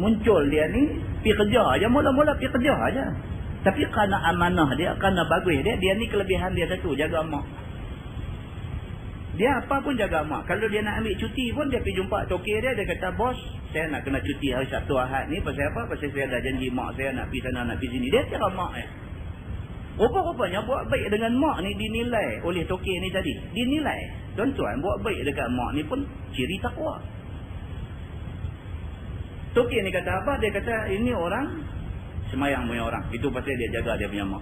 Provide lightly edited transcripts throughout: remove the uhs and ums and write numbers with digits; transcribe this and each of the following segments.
Muncul dia ni, pergi kerja aja, mula-mula pergi kerja aja. Tapi kerana amanah dia, kerana bagus dia ni kelebihan dia satu, jaga mak. Dia apa pun jaga mak. Kalau dia nak ambil cuti pun, dia pergi jumpa tokey dia kata, bos, saya nak kena cuti hari Sabtu Ahad ni. Pasal apa? Pasal saya dah janji mak saya nak pergi sana, nak pergi sini. Dia kira mak Rupa-rupanya buat baik dengan mak ni dinilai oleh tokey ni tadi. Dinilai. Tuan-tuan, buat baik dekat mak ni pun ciri takwa. Tokey ni kata apa? Dia kata, ini orang semayang punya orang. Itu pasal dia jaga dia punya mak.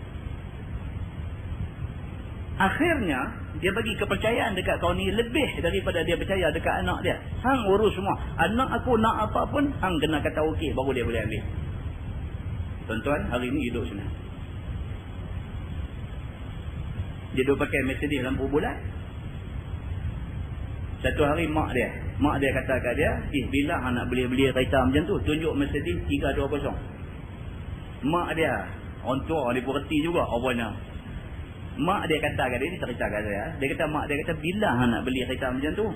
Akhirnya, dia bagi kepercayaan dekat kau ni lebih daripada dia percaya dekat anak dia. Hang urus semua. Anak aku nak apa pun, hang kena kata okey, baru dia boleh ambil. Tuan-tuan, hari ni hidup senang. Dia duduk pakai Mercedes lampu bulat. Satu hari mak dia kata kat dia, bila hang nak beli kereta macam tu, tunjuk Mercedes 320. Mak dia, orang tua dia pun reti juga apanya. Mak dia kata kat dia, ni cerita kat saya. Dia kata, mak dia kata, bila hang nak beli kereta macam tu?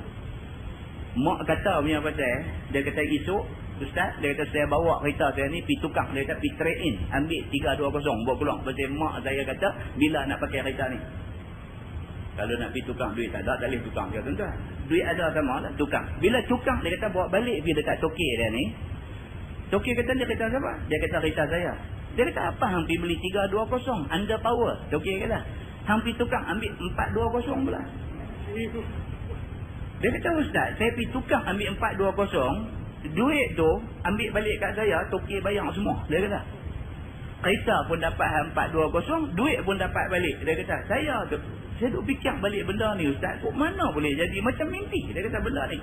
Mak kata punya pasal, dia kata esok, ustaz, dia kata saya bawa kereta saya ni pergi tukang, dia kata pergi trade in, ambil 320 buat peluang. Pasal mak saya kata, bila nak pakai kereta ni? Kalau nak pergi tukang, duit tak ada, tak boleh tukang dia tuan-tuan. Duit ada sama lah, tukang. Bila tukang, dia kata bawa balik pergi dekat tokey dia ni. Tokey kata, dia kata siapa? Dia kata kereta saya. Dia kata, apa hang pergi beli 320? Under power. Tokey kata, hang pergi tukang ambil 420 pula. Dia kata, ustaz, saya pergi tukang ambil 420, duit tu ambil balik kat saya, tokey bayar semua. Dia kata, kereta pun dapat 420, duit pun dapat balik. Dia kata, saya duk fikir balik benda ni, ustaz, kok mana boleh jadi macam mimpi? Dia kata, benda ni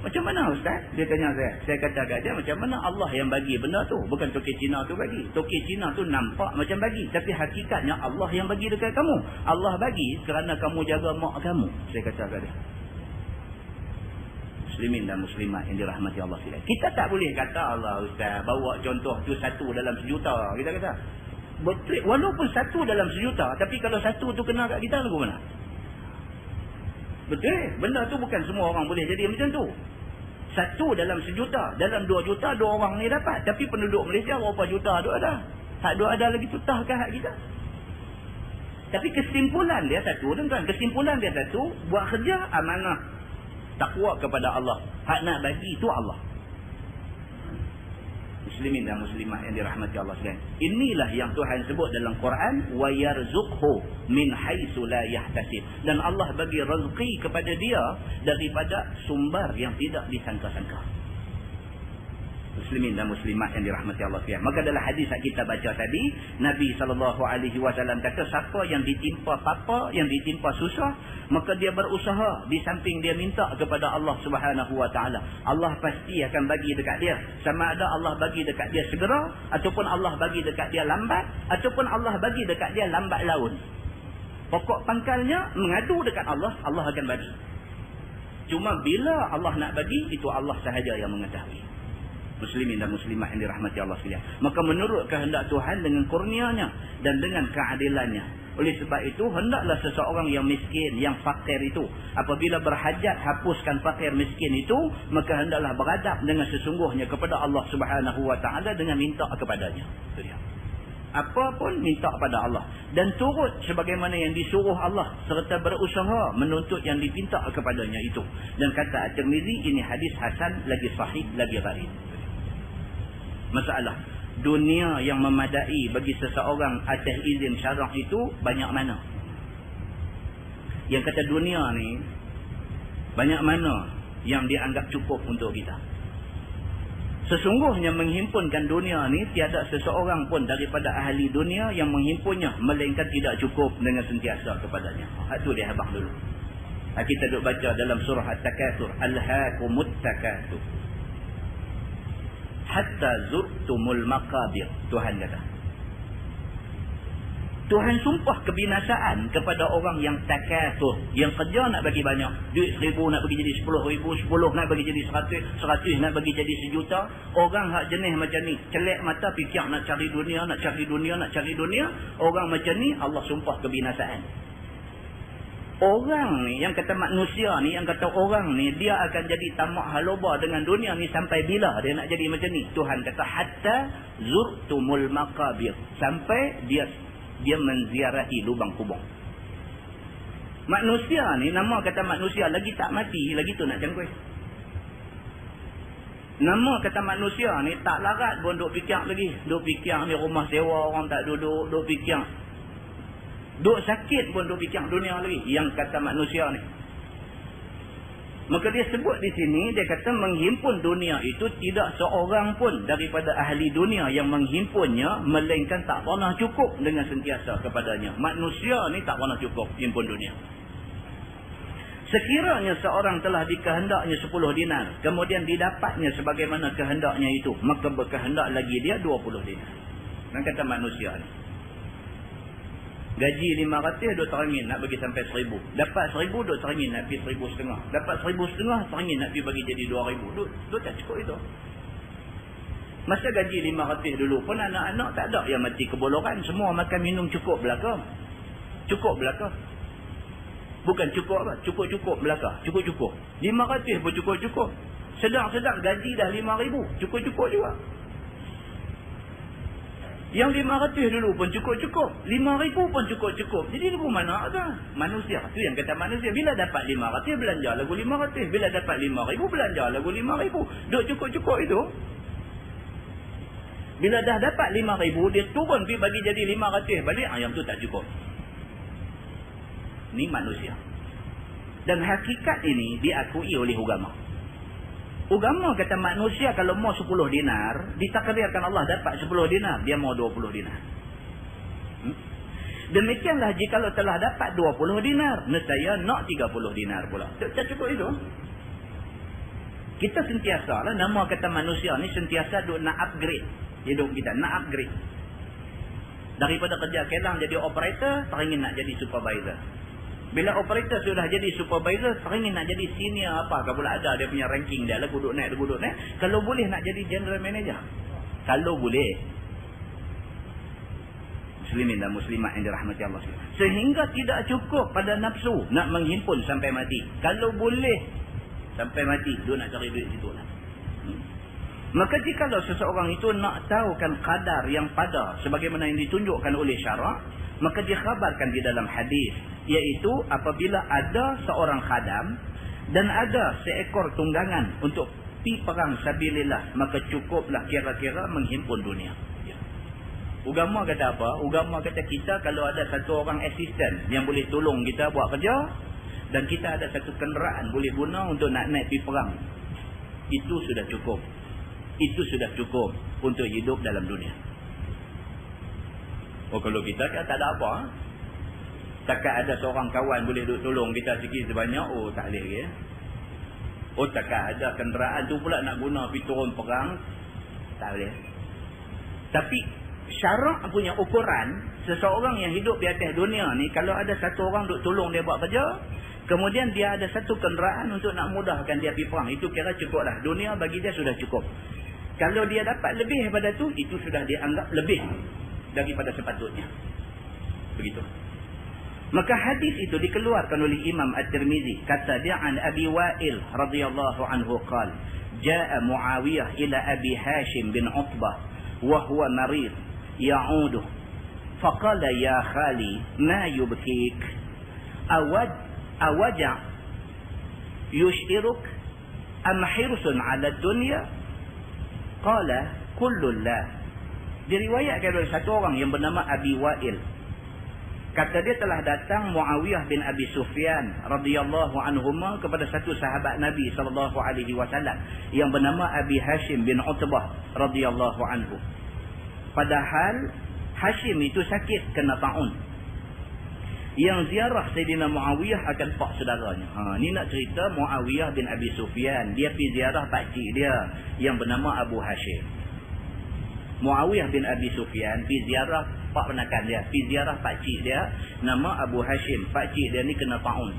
macam mana, ustaz? Dia tanya saya kata kat dia, macam mana Allah yang bagi benda tu? Bukan tokey Cina tu bagi. Tokey Cina tu nampak macam bagi, tapi hakikatnya Allah yang bagi dekat kamu. Allah bagi kerana kamu jaga mak kamu. Saya kata kat dia. Muslimin dan muslimat yang dirahmati Allah sekalian. Kita tak boleh kata, Allah ustaz, bawa contoh tu 1 dalam sejuta. Kita kata, betul, walaupun 1 dalam sejuta, tapi kalau 1 tu kena kat kita, lagu mana? Betul, benda tu bukan semua orang boleh jadi macam tu. 1 dalam sejuta, dalam 2 juta 2 orang ni dapat. Tapi penduduk Malaysia berapa juta duk ada? Hak duk ada lagi tutah ke hak kita? Tapi kesimpulan dia satu, tuan-tuan. Kesimpulan dia satu, buat kerja amanah. Takwa kepada Allah. Hak nak bagi itu Allah. Muslimin dan muslimat yang dirahmati Allah sekalian. Inilah yang Tuhan sebut dalam Quran, wa yarzuqhu min haitsu la yahtasib. Dan Allah bagi rezeki kepada dia daripada sumber yang tidak disangka-sangka. Muslimin dan muslimat yang dirahmati Allah sekalian. Maka dalam hadis yang kita baca tadi, Nabi SAW kata, siapa yang ditimpa apa, yang ditimpa susah, maka dia berusaha di samping dia minta kepada Allah Subhanahu Wa Taala. Allah pasti akan bagi dekat dia. Sama ada Allah bagi dekat dia segera, ataupun Allah bagi dekat dia lambat, ataupun Allah bagi dekat dia lambat laun. Pokok pangkalnya mengadu dekat Allah, Allah akan bagi. Cuma bila Allah nak bagi, itu Allah sahaja yang mengetahui. Muslimin dan muslimat yang dirahmati Allah sekalian. Maka menurut kehendak Tuhan dengan kurnianya dan dengan keadilannya. Oleh sebab itu, hendaklah seseorang yang miskin, yang fakir itu, apabila berhajat hapuskan fakir miskin itu, maka hendaklah beradab dengan sesungguhnya kepada Allah Subhanahu Wa Taala dengan minta kepadanya. Itu dia. Apa pun minta pada Allah. Dan turut sebagaimana yang disuruh Allah, serta berusaha menuntut yang dipinta kepadanya itu. Dan kata At-Tirmizi, ini hadis hasan, lagi sahih, lagi gharib. Masalah dunia yang memadai bagi seseorang atas izin syarak itu banyak mana? Yang kata dunia ni banyak mana yang dianggap cukup untuk kita? Sesungguhnya menghimpunkan dunia ni, tiada seseorang pun daripada ahli dunia yang menghimpunnya, melainkan tidak cukup dengan sentiasa kepadanya. Itu dia habaq dulu. Kita duk baca dalam surah At-Takatsur, Alhaakumut Takatsur hatta zurtumul maqabir. Tuhan kata, Tuhan sumpah kebinasaan kepada orang yang takatsur, yang kerja nak bagi banyak, duit 1,000 nak bagi jadi 10,000, 10 nak bagi jadi 100, 100 nak bagi jadi 1,000,000. Orang hak jenis macam ni, celek mata fikir nak cari dunia, nak cari dunia, nak cari dunia. Orang macam ni Allah sumpah kebinasaan. orang ni, yang kata manusia ni, yang kata orang ni, dia akan jadi tamak haloba dengan dunia ni sampai bila dia nak jadi macam ni? Tuhan kata hatta zurtumul maqabir, sampai dia menziarahi lubang kubur. Manusia ni, nama kata manusia lagi tak mati, lagi tu nak jangkui. Nama kata manusia ni tak larat pun duk fikir lagi. Duk fikir ni rumah sewa orang tak duduk, duk fikir. Duk sakit pun duk fikir dunia lagi. Yang kata manusia ni. Maka dia sebut di sini, dia kata menghimpun dunia itu tidak seorang pun daripada ahli dunia yang menghimpunnya, melainkan tak pernah cukup dengan sentiasa kepadanya. Manusia ni tak pernah cukup himpun dunia. Sekiranya seorang telah dikehendaknya 10 dinar, kemudian didapatnya sebagaimana kehendaknya itu, maka berkehendak lagi dia 20 dinar. Dan kata manusia ni. Gaji 500 duk teringin nak bagi sampai 1000. Dapat 1000 duk teringin nak pergi 1500. Dapat 1500 teringin nak pergi bagi jadi 2000. Duk tak cukup itu. Masa gaji 500 dulu pun anak-anak tak ada yang mati keboloran. Semua makan minum cukup belaka. Cukup belaka. Bukan cukup apa? Cukup-cukup belaka. Cukup-cukup. 500 pun cukup-cukup. Sedang-sedang gaji dah 5000. Cukup-cukup juga. Yang 500 dulu pun cukup-cukup. 5000 pun cukup-cukup. Jadi lagu mana ada? Manusia. Itu yang kata manusia. Bila dapat 500 belanja lagu 500. Bila dapat 5000 belanja lagu 5000. Duk cukup-cukup itu. Bila dah dapat 5000 dia turun pergi bagi jadi 500 balik. Yang tu tak cukup. Ni manusia. Dan hakikat ini diakui oleh agama. Agama kata manusia kalau mau 10 dinar, ditakdirkan Allah dapat 10 dinar, dia mau 20 dinar. Demikianlah jikalau telah dapat 20 dinar, nescaya nak 30 dinar pula. Tak cukup itu. Kita sentiasa lah, nama kata manusia ni sentiasa duk nak upgrade hidup kita, nak upgrade. Daripada kerja kelang jadi operator, teringin nak jadi supervisor. Bila operator sudah jadi supervisor, teringin nak jadi senior apa, kalau ada dia punya ranking dia, lagu duduk naik. Kalau boleh nak jadi general manager. Kalau boleh. Muslimin dan muslimat yang dirahmati Allah. Sehingga tidak cukup pada nafsu nak menghimpun sampai mati. Kalau boleh sampai mati, dia nak cari duit situ lah. Maka jikalau seseorang itu nak tahukan kadar yang pada sebagaimana yang ditunjukkan oleh syarak, maka dia khabarkan di dalam hadis, iaitu apabila ada seorang khadam dan ada seekor tunggangan untuk pi perang sabilillah, maka cukuplah kira-kira menghimpun dunia. Agama kata apa? Agama kata kita kalau ada satu orang asisten yang boleh tolong kita buat kerja, dan kita ada satu kenderaan boleh guna untuk nak naik pi perang, itu sudah cukup. Itu sudah cukup untuk hidup dalam dunia. Oh, kalau kita kan tak ada apa. Takkan ada seorang kawan boleh duk tolong kita sikit sebanyak. Oh, tak boleh lagi. Oh, takkan ada kenderaan tu pula nak guna pergi turun perang. Tak boleh. Tapi syarak punya ukuran, seseorang yang hidup di atas dunia ni, kalau ada satu orang duk tolong dia buat kerja, kemudian dia ada satu kenderaan untuk nak mudahkan dia pergi perang, itu kira cukup lah. Dunia bagi dia sudah cukup. Kalau dia dapat lebih daripada tu, itu sudah dianggap lebih daripada sepatutnya. Begitu. Maka hadis itu dikeluarkan oleh Imam At-Tirmizi. Kata dia an Abi Wa'il radhiyallahu anhu qala, jaa Muawiyah ila Abi Hashim bin Utbah wa huwa marid ya'uduh. Faqala ya khali ma yubkik? Awaja yushiruk am hirsun 'ala dunya? Qala kullullah. Diriwayatkan oleh satu orang yang bernama Abi Wa'il. Kata dia telah datang Muawiyah bin Abi Sufyan radhiyallahu anhuma kepada satu sahabat Nabi sallallahu alaihi wasallam yang bernama Abi Hashim bin Utbah radhiyallahu anhu. Padahal Hashim itu sakit kena taun. Yang ziarah Sayyidina Muawiyah akan pak saudaranya. Ni nak cerita Muawiyah bin Abi Sufyan. Dia pergi ziarah pakcik dia yang bernama Abu Hashim. Muawiyah bin Abi Sufyan pergi ziarah pak penakan dia. Pergi ziarah pakcik dia nama Abu Hashim. Pakcik dia ni kena taun.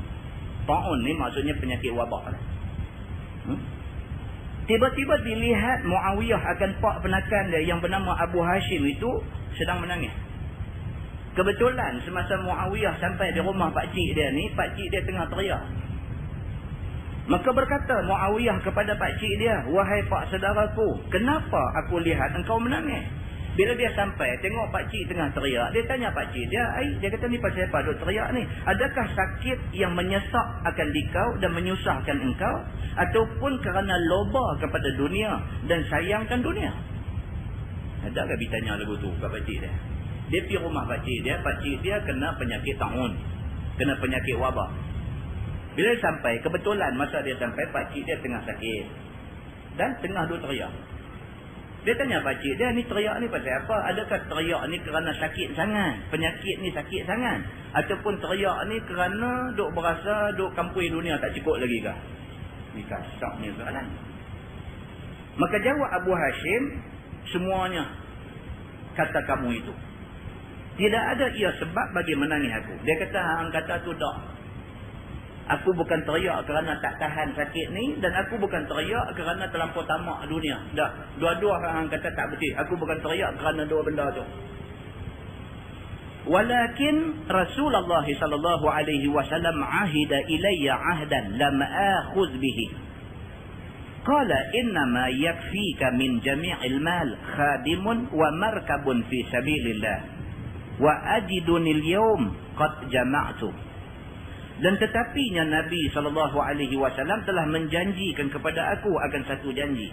Taun ni maksudnya penyakit wabak. Tiba-tiba dilihat Muawiyah akan pak penakan dia yang bernama Abu Hashim itu sedang menangis. Kebetulan semasa Muawiyah sampai di rumah pakcik dia ni, pakcik dia tengah teriak. Maka berkata Muawiyah kepada pakcik dia, "Wahai pak saudaraku, kenapa aku lihat engkau menangis?" Bila dia sampai, tengok pakcik tengah teriak. Dia tanya pakcik dia, dia kata, "Ni pasal apa duk teriak ni? Adakah sakit yang menyesak akan dikau dan menyusahkan engkau? Ataupun kerana loba kepada dunia dan sayangkan dunia?" Adakah ditanya lagu tu kat pakcik dia? Dia pergi rumah pakcik dia kena penyakit taun. Kena penyakit wabak. Bila dia sampai, kebetulan masa dia sampai, pakcik dia tengah sakit. Dan tengah duk teriak. Dia tanya pakcik dia, "Ni teriak ni pasal apa? Adakah teriak ni kerana sakit sangat? Penyakit ni sakit sangat? Ataupun teriak ni kerana duk berasa duk kampui dunia tak cukup lagi kah?" Ni kasar ni soalan. Maka jawab Abu Hashim, "Semuanya kata kamu itu. Tidak ada ia sebab bagi menangis aku." Dia kata, "Hang kata tu tak. Aku bukan teriak kerana tak tahan sakit ni, dan aku bukan teriak kerana terlampau tamak dunia. Dah, dua-dua hang kata tak betul. Aku bukan teriak kerana dua benda tu. Walakin Rasulullah sallallahu alaihi wasallam ahida ilayya ahdan lam akhudh bihi. Qala innama yakfika min jami'il mal khadimun wa markabun fi sabilillah. Wa ajiduni al-yawm qad jama'tu." Dan tetapinya Nabi SAW telah menjanjikan kepada aku akan satu janji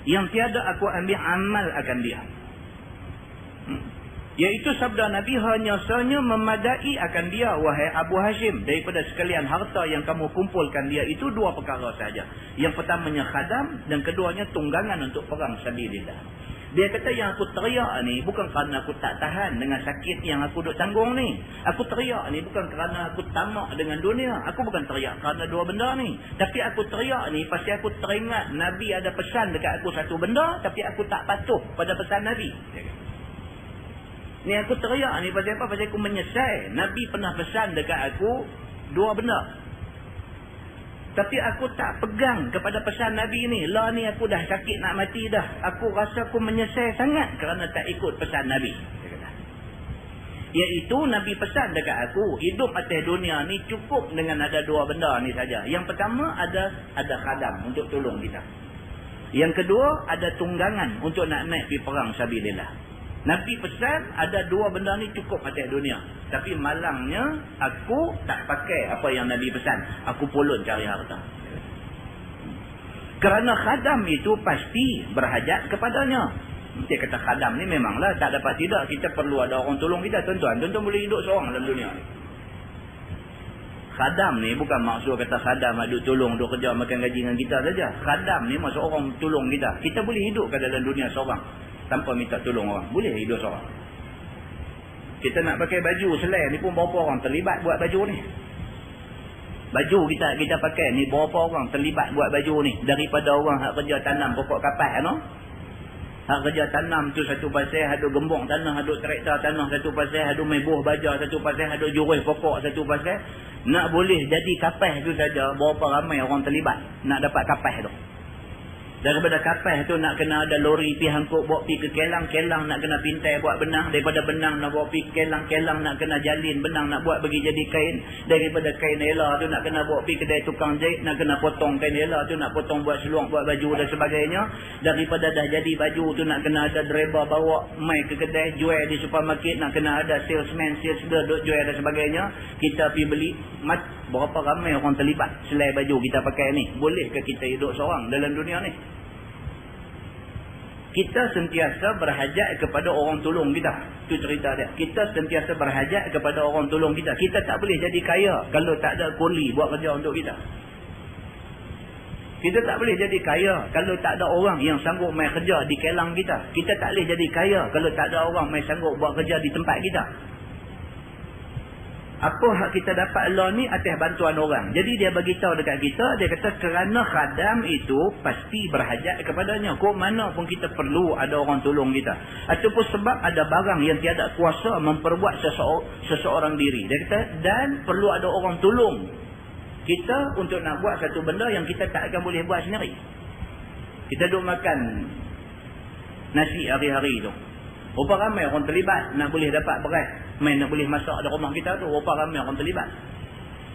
yang tiada aku ambil amal akan dia. Iaitu sabda Nabi, "Hanya sahaja memadai akan dia, wahai Abu Hashim, daripada sekalian harta yang kamu kumpulkan dia itu dua perkara saja. Yang pertamanya khadam, dan keduanya tunggangan untuk perang sabilillah." Dia kata yang aku teriak ni bukan kerana aku tak tahan dengan sakit yang aku duk tanggung ni. Aku teriak ni bukan kerana aku tamak dengan dunia. Aku bukan teriak kerana dua benda ni. Tapi aku teriak ni pasal aku teringat Nabi ada pesan dekat aku satu benda, tapi aku tak patuh pada pesan Nabi. Ni aku teriak ni pasal apa? Pasal aku menyesal. Nabi pernah pesan dekat aku dua benda, tapi aku tak pegang kepada pesan Nabi ni. Lah ni aku dah sakit nak mati dah. Aku rasa aku menyesal sangat kerana tak ikut pesan Nabi. Iaitu Nabi pesan dekat aku, hidup atas dunia ni cukup dengan ada dua benda ni saja. Yang pertama ada khadam untuk tolong kita. Yang kedua ada tunggangan untuk nak naik pergi perang sabilillah. Nabi pesan ada dua benda ni cukup atas dunia. Tapi malangnya aku tak pakai apa yang Nabi pesan. Aku pulun cari harta. Kerana khadam itu pasti berhajat kepadanya. Dia kata khadam ni memanglah tak dapat tidak. Kita perlu ada orang tolong kita. Tuan-tuan boleh hidup seorang dalam dunia ni. Khadam ni bukan maksud kata khadam duk tolong, duk kerja makan gaji dengan kita saja. Khadam ni maksud orang tolong kita. Kita boleh hidup ke dalam dunia seorang tanpa minta tolong orang. Boleh hidup seorang. Kita nak pakai baju selai ni pun berapa orang terlibat buat baju ni. Baju kita pakai ni berapa orang terlibat buat baju ni. Daripada orang hak kerja tanam pokok kapas no? Hak kerja tanam tu satu pasal, ada gembok tanah, ada traktor tanah satu pasal, ada main buah baja satu pasal, ada jurus pokok satu pasal. Nak boleh jadi kapas tu saja, berapa ramai orang terlibat nak dapat kapas tu. Daripada kapas tu nak kena ada lori pergi hangkut bawa pergi ke kelang nak kena pintai buat benang, daripada benang nak bawa pergi kelang nak kena jalin benang nak buat bagi jadi kain, daripada kain ela tu nak kena bawa pergi kedai tukang jahit, nak kena potong kain ela tu, nak potong buat seluar, buat baju dan sebagainya. Daripada dah jadi baju tu nak kena ada driver bawa mai ke kedai jual di supermarket, nak kena ada salesman duk jual dan sebagainya. Kita pergi beli. Berapa ramai orang terlibat selai baju kita pakai ni. Bolehkah kita hidup seorang dalam dunia ni? Kita sentiasa berhajat kepada orang tolong kita. Itu cerita dia. Kita sentiasa berhajat kepada orang tolong kita. Kita tak boleh jadi kaya kalau tak ada kuli buat kerja untuk kita. Kita tak boleh jadi kaya kalau tak ada orang yang sanggup main kerja di kelang kita. Kita tak boleh jadi kaya kalau tak ada orang main sanggup buat kerja di tempat kita. Apa hak kita dapat Allah ni atas bantuan orang. Jadi dia bagi tahu dekat kita, dia kata kerana khadam itu pasti berhajat kepadanya. Kok mana pun kita perlu ada orang tolong kita. Ataupun sebab ada barang yang tiada kuasa memperbuat seseorang diri. Dia kata dan perlu ada orang tolong kita untuk nak buat satu benda yang kita tak akan boleh buat sendiri. Kita duk makan nasi hari-hari tu. Berapa ramai orang terlibat nak boleh dapat beras, nak boleh masak di rumah kita tu. Berapa ramai orang terlibat.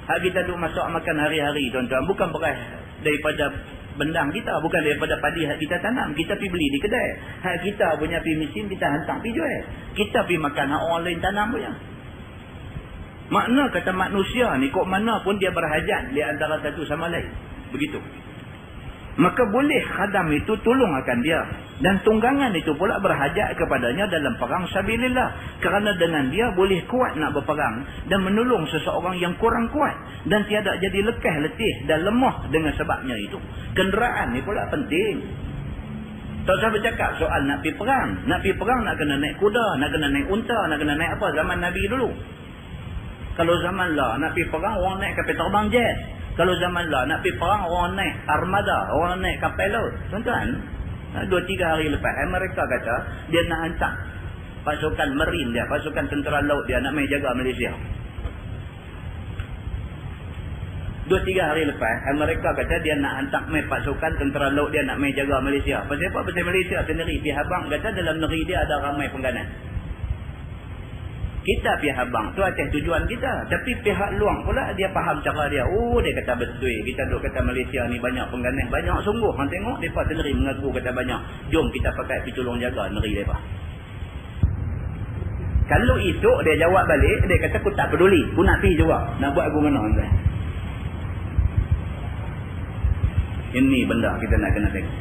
Hak kita tu masak makan hari-hari tuan-tuan, bukan beras daripada bendang kita, bukan daripada padi hak kita tanam. Kita pergi beli di kedai. Hak kita punya pergi mesin, kita hantar pergi jual. Kita pergi makan hak orang lain tanam punya. Makna kata manusia ni kok mana pun dia berhajat di antara satu sama lain. Begitu. Maka boleh khadam itu tolong akan dia. Dan tunggangan itu pula berhajat kepadanya dalam perang sabilillah. Kerana dengan dia boleh kuat nak berperang dan menolong seseorang yang kurang kuat. Dan tiada jadi lekeh, letih dan lemah dengan sebabnya itu. Kenderaan ni pula penting. Tak usah bercakap soal nak pergi perang. Nak pergi perang nak kena naik kuda, nak kena naik unta, nak kena naik apa zaman Nabi dulu. Kalau zaman lah nak pergi perang orang naik kapal terbang jet. Kalau zaman lah nak pergi perang orang naik armada, orang naik kapal laut. Tuan-tuan, 2-3 hari lepas mereka kata dia nak hantar pasukan marine dia, pasukan tentera laut dia nak main jaga Malaysia. 2-3 hari lepas mereka kata dia nak hantar main pasukan tentera laut dia nak main jaga Malaysia. Pasal apa? Pasal Malaysia sendiri pihak abang kata dalam negeri dia ada ramai pengganas. Kita pihak abang tu atas tujuan kita. Tapi pihak luang pula dia faham cara dia. Oh, dia kata betul. Kita duk kata Malaysia ni banyak pengganas. Banyak sungguh. Han tengok mereka sendiri mengaku kata banyak. Jom kita pakai pergi tolong jaga negeri mereka. Kalau esok dia jawab balik, dia kata aku tak peduli. Aku nak pergi juga. Nak buat aku mana? Ini benda kita nak kena tengok.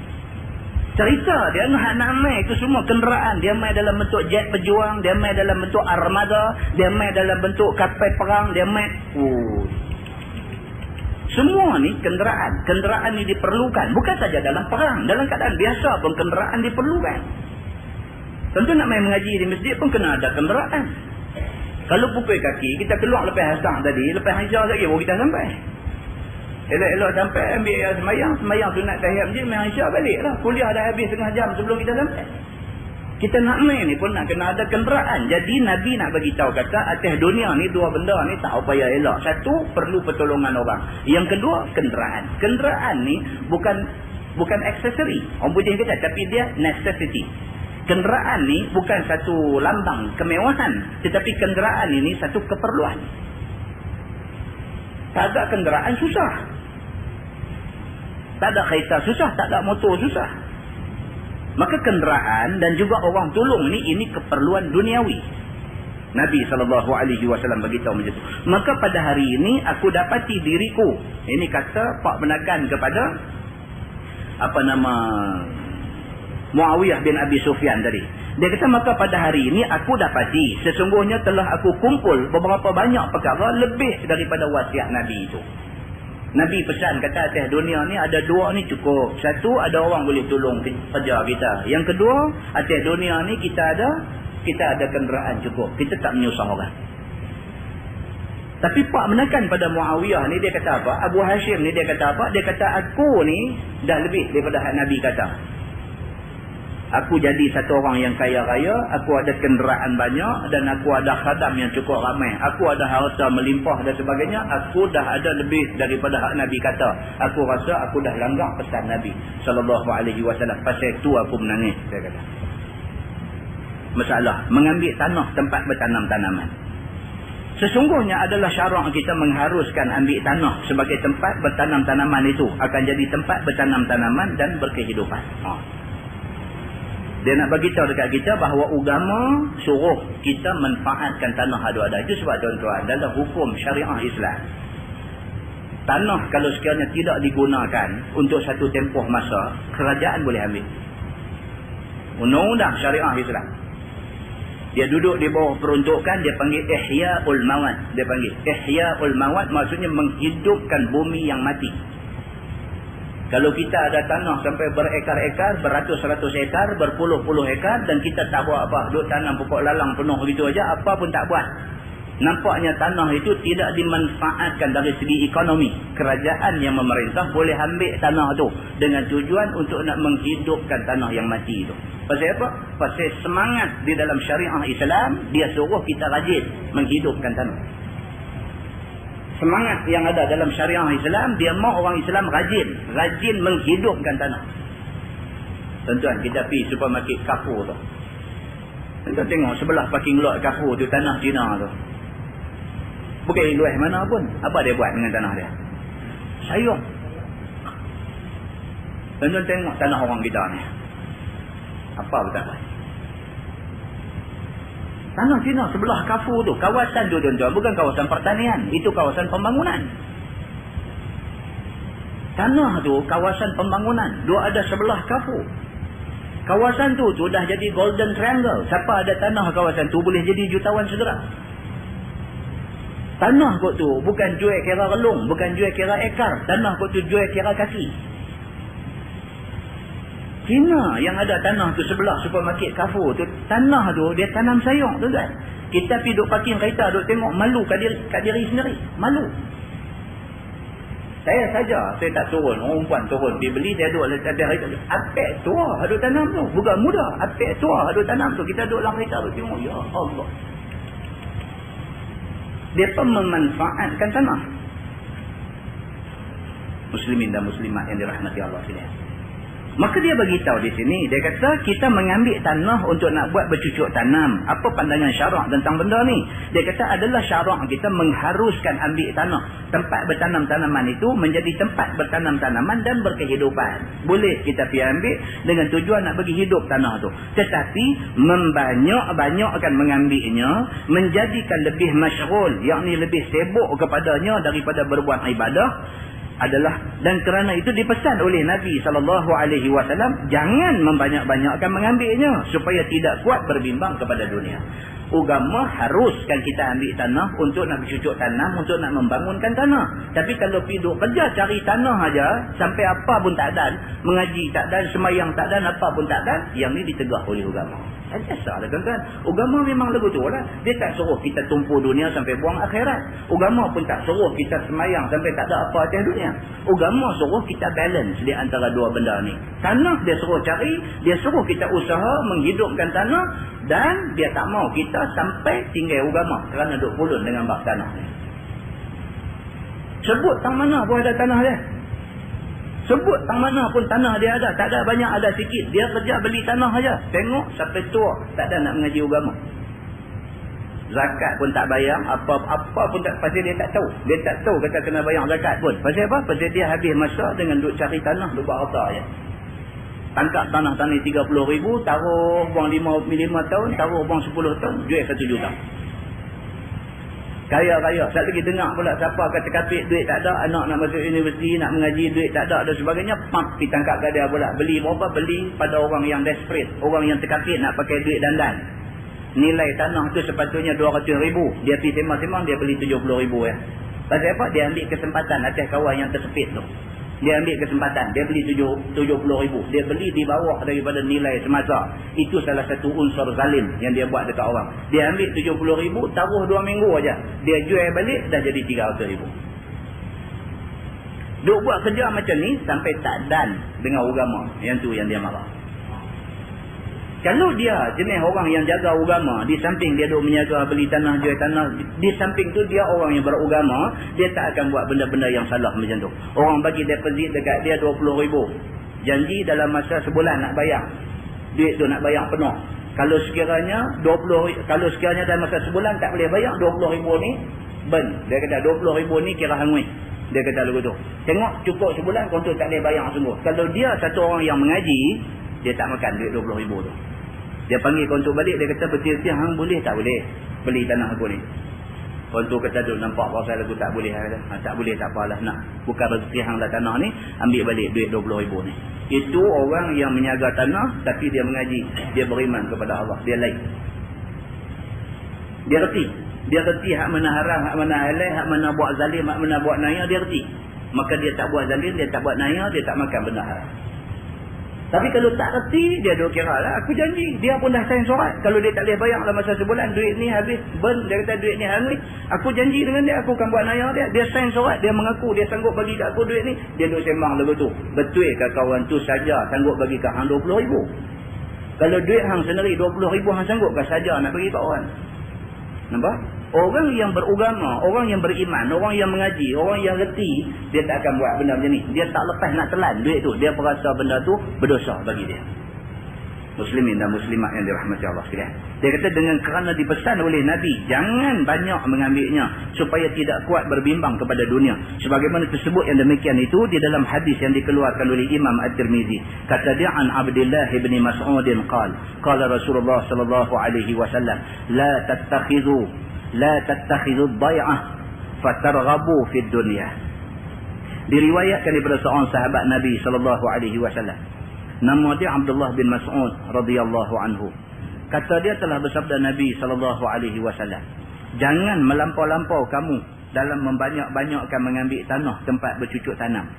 Cerita dia nak main itu semua kenderaan. Dia main dalam bentuk jet pejuang, dia main dalam bentuk armada, dia main dalam bentuk kapal perang, dia main semua ni kenderaan. Kenderaan ni diperlukan bukan saja dalam perang, dalam keadaan biasa pun kenderaan diperlukan. Tentu nak main mengaji di masjid pun kena ada kenderaan. Kalau pukul kaki kita keluar lepas asar tadi, lepas hajar lagi baru kita sampai. Elok-elok sampai ambil semayang sunat tahiyat masjid, main isyak balik lah. Kuliah dah habis setengah jam sebelum kita sampai. Kita nak main ni pun nak kena ada kenderaan. Jadi Nabi nak bagi tahu kata atas dunia ni dua benda ni tak payah elak. Satu, perlu pertolongan orang. Yang kedua, kenderaan. Kenderaan ni bukan aksesori. Orang putih kata, tapi dia necessity. Kenderaan ni bukan satu lambang kemewahan, tetapi kenderaan ini satu keperluan. Tak ada kenderaan susah. Tak ada kereta susah, tak ada motor susah. Maka kenderaan dan juga orang tolong ini keperluan duniawi. Nabi SAW beritahu macam itu. Maka pada hari ini aku dapati diriku. Ini kata Pak Menakan kepada Muawiyah bin Abi Sufyan tadi. Dia kata maka pada hari ini aku dapati sesungguhnya telah aku kumpul beberapa banyak perkara lebih daripada wasiat Nabi itu. Nabi pesan kata atas dunia ni ada dua ni cukup. Satu, ada orang boleh tolong kerja kita. Yang kedua, atas dunia ni kita ada kenderaan cukup. Kita tak menyusah orang. Tapi Pak menekan pada Muawiyah ni dia kata apa? Abu Hashim ni dia kata apa? Dia kata aku ni dah lebih daripada hak Nabi kata. Aku jadi satu orang yang kaya raya, aku ada kenderaan banyak dan aku ada khadam yang cukup ramai. Aku ada harta melimpah dan sebagainya. Aku dah ada lebih daripada hak Nabi kata. Aku rasa aku dah langgar pesan Nabi SAW. Pasal itu aku menangis, dia kata. Masalah mengambil tanah tempat bertanam tanaman. Sesungguhnya adalah syarak kita mengharuskan ambil tanah sebagai tempat bertanam tanaman itu. Akan jadi tempat bertanam tanaman dan berkehidupan. Dia nak bagi tahu dekat kita bahawa agama suruh kita manfaatkan tanah ada-ada. Itu sebab tuan-tuan, dalam hukum syariah Islam, tanah kalau sekiranya tidak digunakan untuk satu tempoh masa, kerajaan boleh ambil. Undang-undang syariah Islam. Dia duduk di bawah peruntukan, dia panggil Ihya'ul Mawad. Dia panggil Ihya'ul Mawad, maksudnya menghidupkan bumi yang mati. Kalau kita ada tanah sampai berekar-ekar, beratus-ratus ekar, berpuluh-puluh ekar dan kita tak buat apa, duk tanam pokok lalang penuh begitu aja, apa pun tak buat. Nampaknya tanah itu tidak dimanfaatkan dari segi ekonomi. Kerajaan yang memerintah boleh ambil tanah itu dengan tujuan untuk nak menghidupkan tanah yang mati itu. Pasal apa? Pasal semangat di dalam syariah Islam, dia suruh kita rajin menghidupkan tanah. Semangat yang ada dalam syariah Islam, dia mahu orang Islam rajin menghidupkan tanah. Tuan-tuan, kita pergi supermarket Carrefour tu. Kita tengok sebelah parking lot kafur tu, tanah Cina tu. Bukan luas mana pun. Apa dia buat dengan tanah dia? Sayang. Tuan-tuan tengok tanah orang kita ni. Apa betul? Tanah Cina sebelah kafur tu. Kawasan tu tuan-tuan. Bukan kawasan pertanian. Itu kawasan pembangunan. Tanah tu kawasan pembangunan. Dia ada sebelah kafur. Kawasan tu dah jadi golden triangle. Siapa ada tanah kawasan tu boleh jadi jutawan segera. Tanah kot tu bukan jual kira relung, bukan jual kira ekar. Tanah kot tu jual kira kaki. Cina yang ada tanah tu sebelah supermarket Carrefour tu, tanah tu dia tanam sayur tu kan. Kita pergi duk parking kereta duk tengok, malu kat diri sendiri. Malu. Saya tak turun, orang perempuan turun pergi beli, dia duduk atas kereta. Apek tua ada tanam tu, bukan muda. Apek tua ada tanam tu, kita duduk dalam kereta duk tengok, ya Allah. Dia pun memanfaatkan tanah. Muslimin dan muslimat yang dirahmati Allah sekalian. Maka dia bagi tahu di sini, dia kata kita mengambil tanah untuk nak buat bercucuk tanam. Apa pandangan syarak tentang benda ni? Dia kata adalah syarak kita mengharuskan ambil tanah. Tempat bertanam tanaman itu menjadi tempat bertanam tanaman dan berkehidupan. Boleh kita pergi ambil dengan tujuan nak bagi hidup tanah tu. Tetapi membanyak-banyakkan mengambilnya, menjadikan lebih masyghul, yakni lebih sibuk kepadanya daripada berbuat ibadah, adalah, dan kerana itu dipesan oleh Nabi SAW, jangan membanyak-banyakkan mengambilnya supaya tidak kuat berbimbang kepada dunia. Agama haruskan kita ambil tanah untuk nak bercucuk tanam, untuk nak membangunkan tanah. Tapi kalau pergi duk kerja cari tanah aja sampai apa pun tak ada, mengaji tak ada, semayang tak ada, apa pun tak ada, yang ni ditegah oleh agama. Biasalah tuan-tuan. Agama memang lagu tu lah. Dia tak suruh kita tumpu dunia sampai buang akhirat. Agama pun tak suruh kita semayang sampai tak ada apa atas dunia. Agama suruh kita balance di antara dua benda ni. Tanah dia suruh cari, dia suruh kita usaha menghidupkan tanah, dan dia tak mau kita sampai tinggal agama kerana duk pulun dengan bab tanah ni. Sebut tang mana pun ada tanah dia. Sebut tang mana pun tanah dia ada. Tak ada banyak, ada sikit. Dia kerja beli tanah aja. Tengok sampai tua tak ada nak mengaji agama. Zakat pun tak bayar. Apa pun tak. Pasal dia tak tahu. Dia tak tahu kata kena bayar zakat pun. Pasal apa? Pasal dia habis masa dengan duk cari tanah, duk buat harta je. Tangkap tanah 30,000, taruh buang 5 tahun, taruh buang 10 tahun, jual 1 juta. Kaya-kaya. Sat lagi dengar pula siapa kata-kapit duit tak ada, anak nak masuk universiti, nak mengaji, duit tak ada dan sebagainya, pump ditangkap ke dia pula. Beli berapa? Beli pada orang yang desperate, orang yang terkapit nak pakai duit dandan. Nilai tanah tu sepatutnya 200,000. Dia pergi semang-semang, dia beli 70,000 ya. Pasal apa? Dia ambil kesempatan atas kawan yang tersepit tu. Dia ambil kesempatan. Dia beli 70,000. Dia beli di bawah daripada nilai semasa. Itu salah satu unsur zalim yang dia buat dekat orang. Dia ambil 70,000, taruh 2 minggu aja. Dia jual balik, dah jadi 300,000. Duk buat kerja macam ni sampai tak dan dengan agama. Yang tu yang dia marah. Kalau dia jenis orang yang jaga agama, di samping dia duk menjaga beli tanah, jual tanah, di samping tu dia orang yang beragama, dia tak akan buat benda-benda yang salah macam tu. Orang bagi deposit dekat dia 20,000. Janji dalam masa sebulan nak bayar. Duit tu nak bayar penuh. Kalau sekiranya dalam masa sebulan tak boleh bayar, 20,000 ni burn. Dia kata 20,000 ni kira hangui. Dia kata lagu tu. Tengok cukup sebulan kau tu tak boleh bayar sungguh. Kalau dia satu orang yang mengaji, dia tak makan duit 20,000 tu. Dia panggil kontuk balik, dia kata betul-betul hang boleh tak boleh beli tanah aku ni. Kontuk kata tu nampak pasal aku tak boleh. Tak boleh tak apalah, nak bukan rezeki hang lah tanah ni, ambil balik duit 20,000 ni. Itu orang yang menjaga tanah tapi dia mengaji, dia beriman kepada Allah, dia lain. Dia reti hak mana haram, hak mana halal, hak mana buat zalim, hak mana buat naya, dia reti. Maka dia tak buat zalim, dia tak buat naya, dia tak makan benda haram. Tapi kalau tak reti, dia duk kira lah, aku janji. Dia pun dah sign surat. Kalau dia tak boleh bayar dalam masa sebulan, duit ni habis, burn. Dia kata duit ni hangit. Aku janji dengan dia, aku akan buat naya dia. Dia sign surat, dia mengaku, dia sanggup bagi kat aku duit ni. Dia duk sembang lagu tu. Betul ke kawan tu saja sanggup bagi kat hang 20,000? Kalau duit hang sendiri 20,000 hang sanggup ke saja nak bagi kat orang? Nampak? Orang yang beragama, orang yang beriman, orang yang mengaji, orang yang reti, dia tak akan buat benda macam ni. Dia tak lepas nak telan duit tu. Dia perasa benda tu berdosa bagi dia. Muslimin dan muslimat yang dirahmati Allah sekalian. Dia kata dengan kerana dipesan oleh Nabi, jangan banyak mengambilnya supaya tidak kuat berbimbang kepada dunia. Sebagaimana tersebut yang demikian itu di dalam hadis yang dikeluarkan oleh Imam At-Tirmizi. Kata dia an Abdullah bin Mas'ud qala Rasulullah sallallahu alaihi wasallam, la tattakhidhu ad-dai'ah fatarghabu fid dunya. Diriwayatkan daripada seorang sahabat Nabi sallallahu alaihi wasallam. Nama dia Abdullah bin Mas'ud radhiyallahu anhu. Kata dia telah bersabda Nabi sallallahu alaihi wasallam, jangan melampau-lampau kamu dalam membanyak-banyakkan mengambil tanah tempat bercucuk tanam.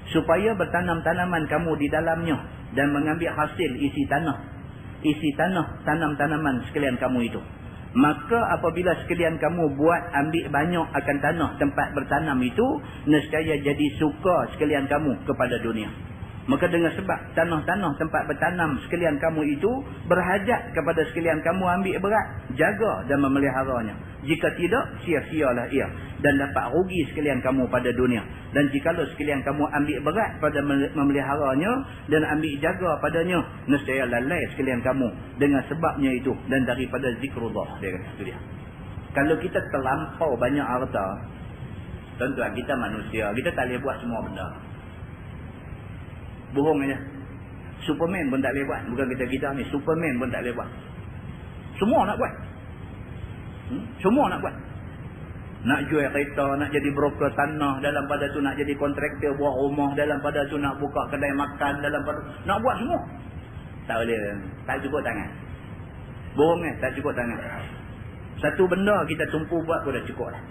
Supaya bertanam tanaman kamu di dalamnya dan mengambil hasil isi tanah tanam tanaman sekalian kamu itu. Maka apabila sekalian kamu buat ambil banyak akan tanah tempat bertanam itu, nescaya jadi suka sekalian kamu kepada dunia. Maka dengan sebab tanah-tanah tempat bertanam sekalian kamu itu berhajat kepada sekalian kamu ambil berat, jaga dan memeliharanya. Jika tidak, sia-sialah ia dan dapat rugi sekalian kamu pada dunia. Dan jikalau sekalian kamu ambil berat pada memeliharanya dan ambil jaga padanya, nescaya lalai sekalian kamu dengan sebabnya itu dan daripada zikrullah. Dia kata itu dia. Kalau kita terlampau banyak harta, tentu kita manusia, kita tak boleh buat semua benda. Bohong aja. Superman pun tak boleh buat. Bukan kita ni, Superman pun tak boleh buat. Semua nak buat. Semua nak buat. Nak jual kereta, nak jadi broker tanah, dalam pada tu nak jadi kontraktor buat rumah, dalam pada tu nak buka kedai makan, dalam pada nak buat semua. Tak boleh. Tak cukup tangan. Bohong kan? Tak cukup tangan. Satu benda kita tumpu buat pun dah cukup lah.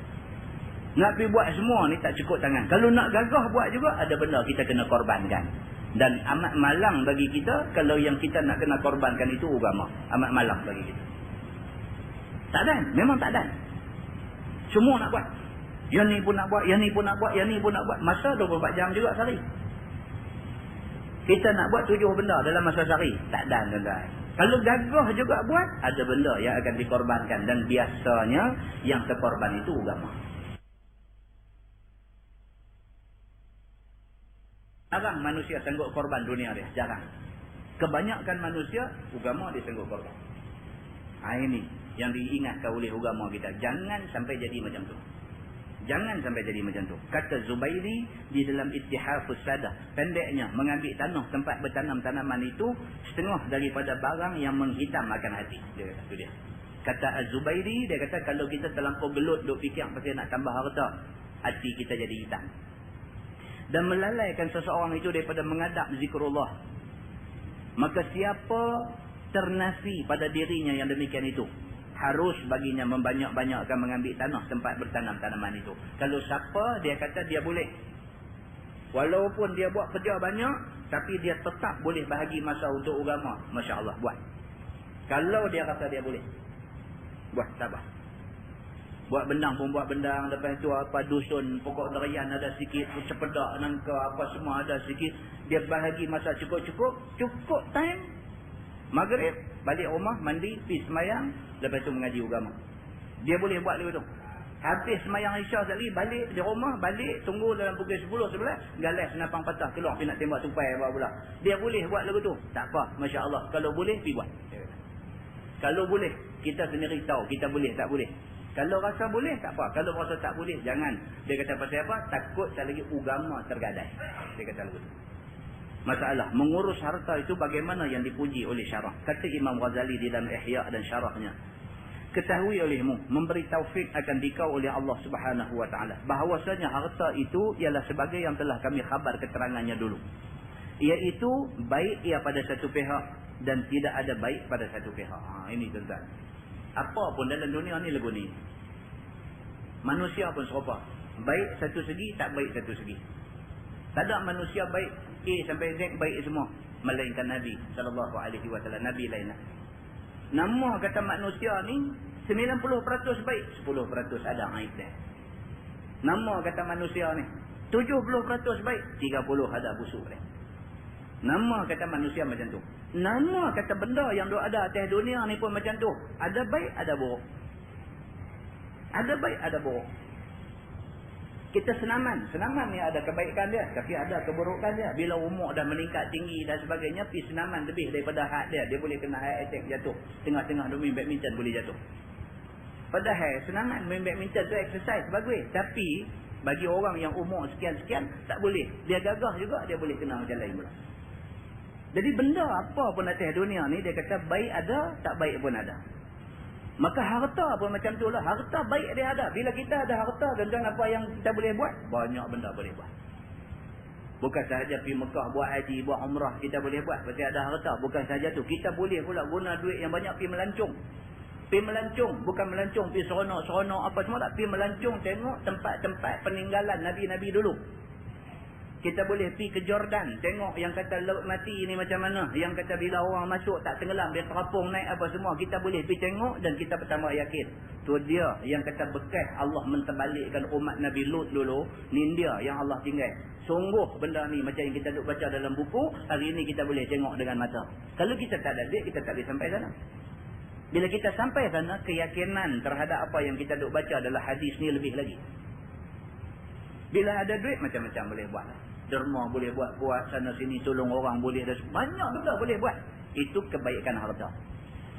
Nak pergi buat semua ni tak cukup tangan. Kalau nak gagah buat juga, ada benda kita kena korbankan. Dan amat malang bagi kita kalau yang kita nak kena korbankan itu agama. Amat malang bagi kita. Tak ada. Memang tak ada. Semua nak buat. Yang ni pun nak buat, yang ni pun nak buat, yang ni pun nak buat. Masa 24 jam juga sehari. Kita nak buat 7 benda dalam masa sehari. Tak ada, tuan-tuan. Kalau gagah juga buat, ada benda yang akan dikorbankan. Dan biasanya yang terkorban itu agama. Jarang manusia sanggup korban dunia dia. Jarang. Kebanyakan manusia, agama dia sanggup korban. Ini yang diingatkan oleh agama kita. Jangan sampai jadi macam tu. Jangan sampai jadi macam tu. Kata Zubairi di dalam Ittihafus Sadah. Pendeknya, mengambil tanah tempat bertanam tanaman itu setengah daripada barang yang menghitam akan hati. Dia kata tu dia. Kata Az-Zubairi, dia kata kalau kita terlampau gelut duk fikir pasal nak tambah harta, hati kita jadi hitam. Dan melalaikan seseorang itu daripada mengadap zikrullah. Maka siapa ternasi pada dirinya yang demikian itu, harus baginya membanyak-banyakkan mengambil tanah tempat bertanam tanaman itu. Kalau siapa dia kata dia boleh, walaupun dia buat kerja banyak, tapi dia tetap boleh bahagi masa untuk agama, Masya Allah, buat. Kalau dia kata dia boleh, buat, sabar. Buat bendang pun buat bendang. Lepas tu apa dusun, pokok durian ada sikit, cepedak, nangka, apa semua ada sikit. Dia bahagi masa cukup-cukup. Cukup time. Maghrib, balik rumah, mandi, pergi semayang. Lepas tu mengaji agama. Dia boleh buat lepas tu. Habis semayang Isya sekali, balik di rumah, balik, tunggu dalam pukul 10-11. Galas senapang patah, keluar pergi nak tembak tupai apa pula. Dia boleh buat lepas tu. Tak apa, Masya Allah. Kalau boleh, pergi buat. Kalau boleh, kita sendiri tahu. Kita boleh, tak boleh. Kalau rasa boleh, tak apa. Kalau rasa tak boleh, jangan. Dia kata pasal apa? Takut tak lagi agama tergadai. Dia kata begitu. Masalah mengurus harta itu bagaimana yang dipuji oleh syarah. Kata Imam Ghazali di dalam Ihya dan syarahnya. Ketahui olehmu, memberi taufik akan dikau oleh Allah Subhanahu wa taala. Bahawasanya harta itu ialah sebagai yang telah kami khabar keterangannya dulu. Iaitu baik ia pada satu pihak dan tidak ada baik pada satu pihak. Ini tuan-tuan. Apa pun dalam dunia ni lagu ni. Manusia pun serupa. Baik satu segi, tak baik satu segi. Tak ada manusia baik A sampai Z baik semua. Melainkan Nabi SAW. Nabi lain. Nama kata manusia ni 90% baik, 10% ada aib dia. Nama kata manusia ni 70% baik, 30% ada busuk dia. Nama kata manusia macam tu. Nama kata benda yang ada atas dunia ni pun macam tu. Ada baik, ada buruk. Ada baik, ada buruk. Kita senaman ni ada kebaikan dia, tapi ada keburukan dia. Bila umur dah meningkat tinggi dan sebagainya, pergi senaman lebih daripada had dia, dia boleh kena heart attack, jatuh tengah-tengah dia main badminton, boleh jatuh. Padahal senaman main badminton tu exercise bagus, tapi bagi orang yang umur sekian-sekian tak boleh. Dia gagah juga, dia boleh kena macam lain pula. Jadi benda apa pun atas dunia ni, dia kata baik ada, tak baik pun ada. Maka harta pun macam tu lah. Harta baik dia ada. Bila kita ada harta, tuan-tuan, apa yang kita boleh buat? Banyak benda boleh buat. Bukan sahaja pergi Mekah buat haji, buat umrah kita boleh buat. Pasal ada harta. Bukan sahaja tu. Kita boleh pula guna duit yang banyak pergi melancong. Pergi melancong. Bukan melancong pergi seronok-seronok apa semua tak. Pergi melancong tengok tempat-tempat peninggalan Nabi-Nabi dulu. Kita boleh pergi ke Jordan, tengok yang kata laut mati ni macam mana. Yang kata bila orang masuk tak tenggelam, dia terapung naik apa semua. Kita boleh pergi tengok dan kita pertama yakin. Tu dia yang kata bekas Allah menterbalikkan umat Nabi Lut dulu. Ni dia yang Allah tinggal. Sungguh benda ni macam yang kita duk baca dalam buku, hari ini kita boleh tengok dengan mata. Kalau kita tak ada duit, kita tak boleh sampai sana. Bila kita sampai sana, keyakinan terhadap apa yang kita duk baca adalah hadis ni lebih lagi. Bila ada duit, macam-macam boleh buat. Derma boleh buat sana sini, tolong orang boleh, dan banyak benda boleh buat. Itu kebaikan harta.